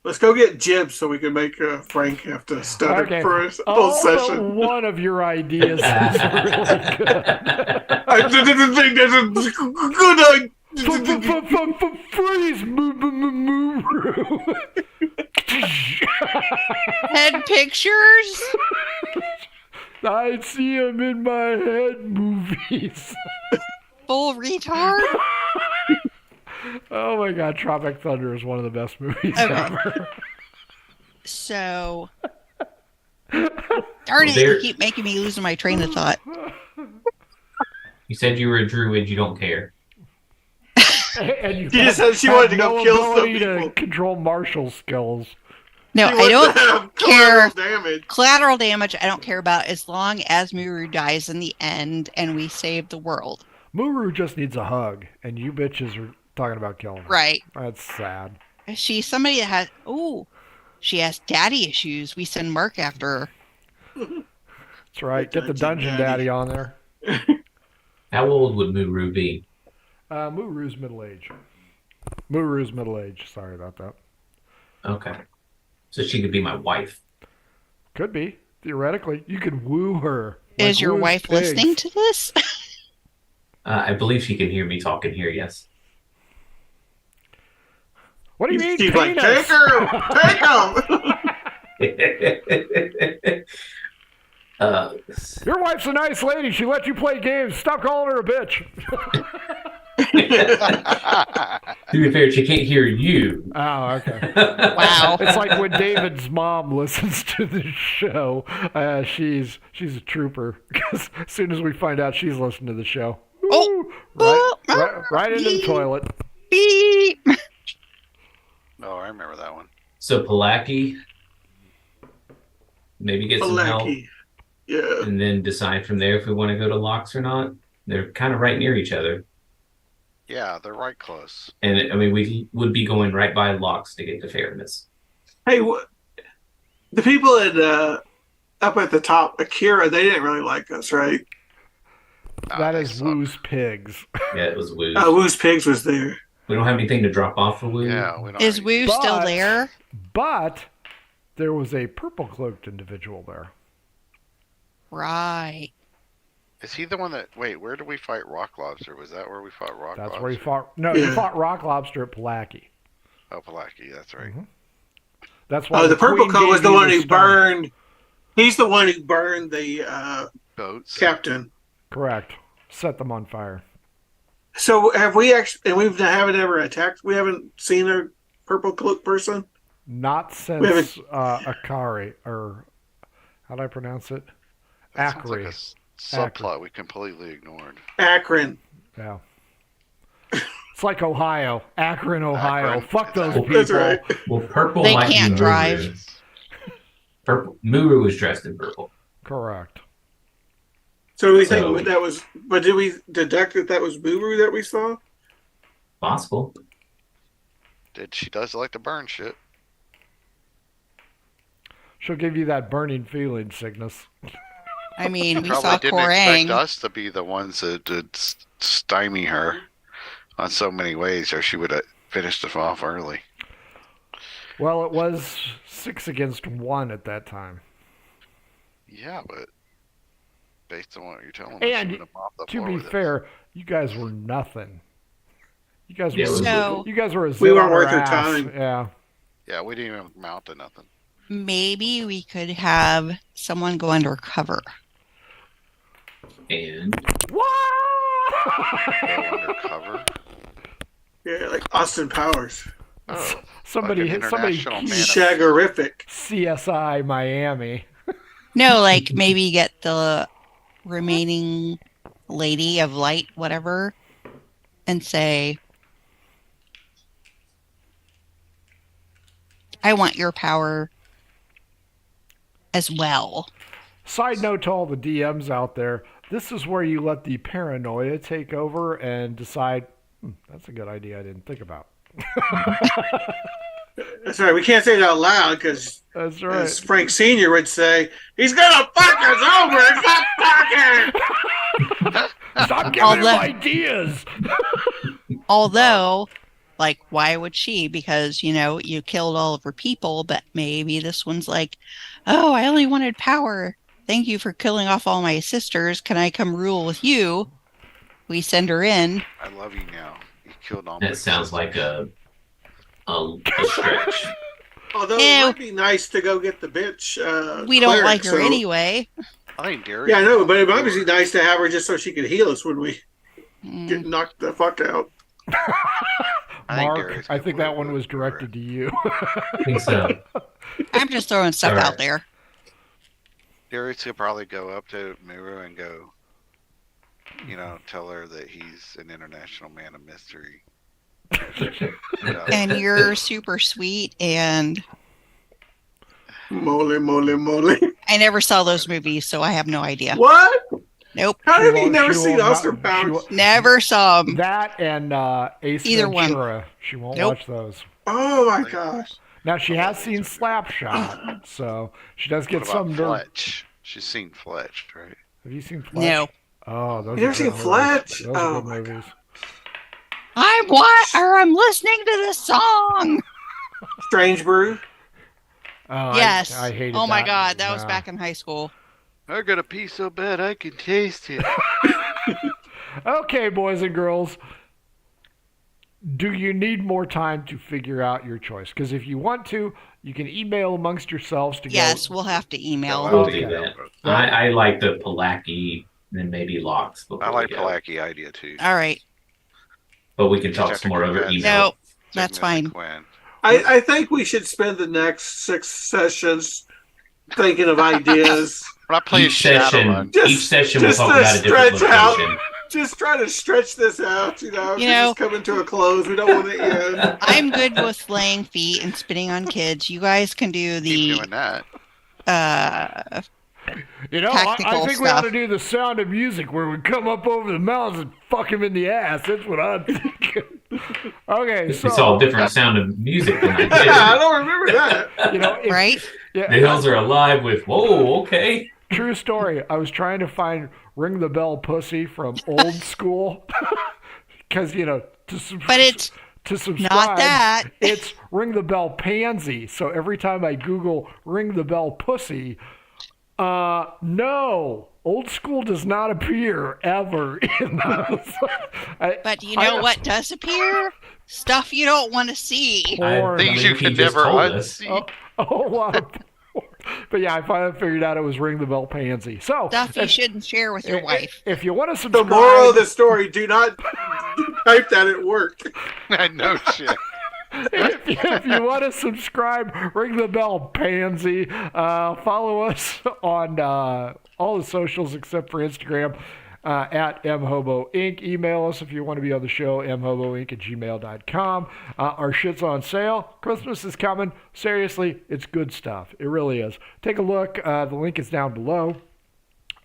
Let's go get Jib so we can make Frank have to stutter Okay. for a whole All but session. one of your ideas is really good. I didn't think that's a good idea. Freeze, moo. Head pictures? I see him in my head movies. Full retard? Oh my god, Tropic Thunder is one of the best movies Okay. ever. So darn it, you keep making me lose my train of thought. You said you were a druid, you don't care. And you She just said she have wanted to go no kill some ability people. to control martial skills. No, She I wants don't to have care. collateral damage. Collateral damage I don't care about as long as Muru dies in the end and we save the world. Muru just needs a hug, and you bitches are talking about killing her. Right. That's sad. She's somebody that has she has daddy issues. We send Mark after her. That's right. Get the Dungeon Dungeon Daddy Daddy. on there. How old would Muru be? Muru's middle-aged. Muru's middle-aged. Sorry about that. Okay. So she could be my wife. Could be. Theoretically. You could woo her. Is like your woo's wife pigs. listening to this? I believe she can hear me talking here, yes. What do you mean, She's like, penis? take her! Take him! Your wife's a nice lady. She let you play games. Stop calling her a bitch. To be fair, she can't hear you. Oh, okay. Wow. It's like when David's mom listens to the show. She's a trooper because as soon as we find out she's listening to the show, Oh. right into the toilet. Beep. Oh, I remember that one. So Pulaski, maybe get some help, Blackie. Yeah. and then decide from there if we want to go to Locks or not. They're kind of right near each other. Yeah, they're right close. And I mean, we would be going right by Locks to get to Faramus. Hey, the people at up at the top, Akira, they didn't really like us, right? That is Woo's Pigs. Yeah, it was Woo. Woo's Pigs was there. We don't have anything to drop off for Woo. Yeah, we don't. Is Woo still But- there? But there was a purple cloaked individual there. Right. Is he the one that? Wait, where did we fight Rock Lobster? Was that where we fought Rock Lobster? That's where he fought. No, he fought Rock Lobster at Palaki. Oh, Palaki, that's right. That's why The purple Queen coat was gave the you one who stone. burned. He's the one who burned the Boats. captain. Correct. Set them on fire. So have we actually? And we haven't ever attacked. We haven't seen a purple cloak person. Not We haven't- since Akari, or how do I pronounce it? That sounds like Acri. a subplot we completely ignored. Akron. Yeah. It's like Ohio. Akron, Ohio. Akron. Fuck those That's people. That's right. Well, purple. They might be can't Muru. drive. Purple. Muru was dressed in purple. Correct. So we So- think that was. But did we deduct that was Boo that we saw? Possible. She does like to burn shit. She'll give you that burning feeling, Cygnus. I mean, we Probably saw didn't expect Korang. us to be the ones that did stymie her on so many ways, or she would have finished us off early. Well, it was 6 against 1 at that time. Yeah, but based on what you're telling us, And she would have mopped the To floor be with us. fair, you guys were nothing. You guys Yeah, were. So- You guys were a We zit weren't on worth her our ass. time. Yeah. Yeah, we didn't even mount to nothing. Maybe we could have someone go undercover. And Go undercover. Yeah, like Austin Powers. Oh, Somebody like an hit somebody. international man of- Shaggerific. CSI Miami. No, like maybe get the remaining lady of light, whatever, and say, I want your power as well. Side note to all the DMs out there: this is where you let the paranoia take over and decide. That's a good idea. I didn't think about. That's right. We can't say it out loud because, That's as right. Frank Senior would say, he's gonna fuck us over. Stop talking. Stop giving I'll him let- ideas. Although, like, why would she? Because, you killed all of her people, but maybe this one's like, oh, I only wanted power. Thank you for killing off all my sisters. Can I come rule with you? We send her in. I love you now. You killed all my that sounds sisters. like a stretch. Although Ew. it might be nice to go get the bitch. We don't cleric, like her so- anyway. I think Darius. Yeah, I know, but it might be nice to have her just so she could heal us when we Mm. get knocked the fuck out. I think Mark, Darius I could think pull that one it was over. directed to you. I think so. I'm just throwing stuff All right. out there. Darius could probably go up to Miru and go, tell her that he's an international man of mystery. And you're super sweet, and Moly, moly, moly. I never saw those movies, so I have no idea. What? Nope. How She have you won't- never she seen will Austin not- Powers? she will- Never saw them. That and Ace Either one. Ventura. She won't Nope. watch those. Oh my gosh. Now she has seen Slapshot, so she does What get about some dirt. Fletch? She's seen Fletch, right? Have you seen Fletch? No. Oh, those You are never seen good Fletch? movies. Those Oh are my good movies. I'm listening to this song. Strange Brew. Oh, Yes. I hated Oh my that. God, that was No. back in high school. I got a pee so bad I can taste it. Okay, boys and girls. Do you need more time to figure out your choice? Because if you want to, you can email amongst yourselves to Yes, go. we'll have to email. We'll Okay. do that. I like the Palaki and then maybe Locks. before I like we go. Palaki idea too. All right. But we can Just talk have some to more over convince- email. No, Cygnus that's and fine. Quinn. I think we should spend the next 6 sessions thinking of ideas. When I play Each session, Shadowrun, each session we'll just talk to about a different stretch out. location. Just try to stretch this out, You 'cause know- it's coming to a close. We don't want to end. I'm good with laying feet and spitting on kids. You guys can do keep the doing that. You know, tactical I think we ought to stuff. do the Sound of Music where we come up over the mountains and fuck him in the ass. That's what I'm thinking. Okay, so It's all different sound of music than I did. I don't remember that. you know, Right? Yeah, The hills are alive with whoa, okay. true story. I was trying to find "Ring the Bell Pussy" from Old School because But it's to subscribe, not that. it's "Ring the Bell Pansy." So every time I Google "Ring the Bell Pussy," no, Old School does not appear ever in those. But you know what does appear? Stuff you don't want to see. Porn. Things you can He just never told us. unsee. A whole lot of porn. But yeah, I finally figured out it was "Ring the Bell Pansy." So Stuff you shouldn't share with your wife. if you want to The subscribe, moral of the story: do not type that at work. No shit. if you want to subscribe, ring the bell, pansy. Follow us on all the socials except for Instagram at mhoboinc. Email us if you want to be on the show, mhoboinc@gmail.com. Our shit's on sale. Christmas is coming. Seriously, it's good stuff. It really is. Take a look. The link is down below.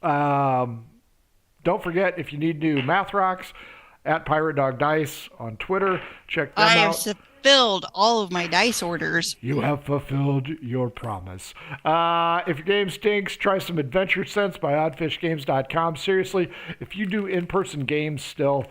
Don't forget, if you need new math rocks, at Pirate Dog Dice on Twitter. Check them I out. have fulfilled all of my dice orders. You have fulfilled your promise. If your game stinks, try some Adventure Sense by oddfishgames.com. Seriously, if you do in-person games still,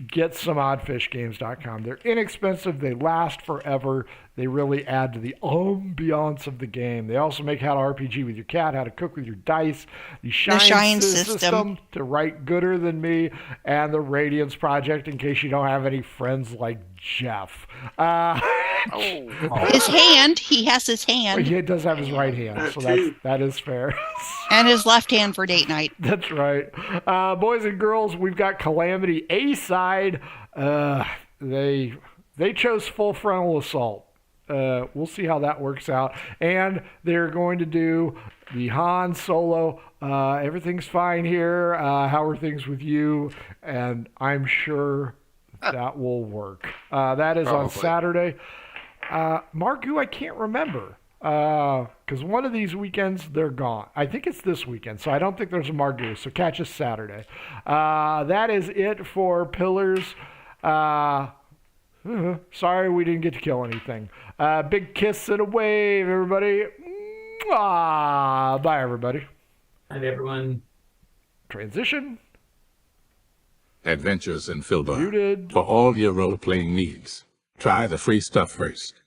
get some oddfishgames.com. They're inexpensive. They last forever. They really add to the ambiance of the game. They also make how to RPG with your cat, how to cook with your dice, the Shine system to write gooder than me, and the Radiance Project in case you don't have any friends like Jeff. His hand, he has his hand. He does have his right hand, so that is fair. And his left hand for date night. That's right. Boys and girls, we've got Calamity A-side. They chose full frontal assault. We'll see how that works out. And they're going to do the Han Solo. Everything's fine here. How are things with you? And I'm sure that will work. That is on Saturday. Margu, I can't remember. Because one of these weekends, they're gone. I think it's this weekend, so I don't think there's a Margu. So catch us Saturday. That is it for Pillars. Sorry we didn't get to kill anything. Big kiss and a wave, everybody. Mwah. Bye, everybody. Night, everyone. Transition. Adventures in Filbar. Muted. For all your role-playing needs, try the free stuff first.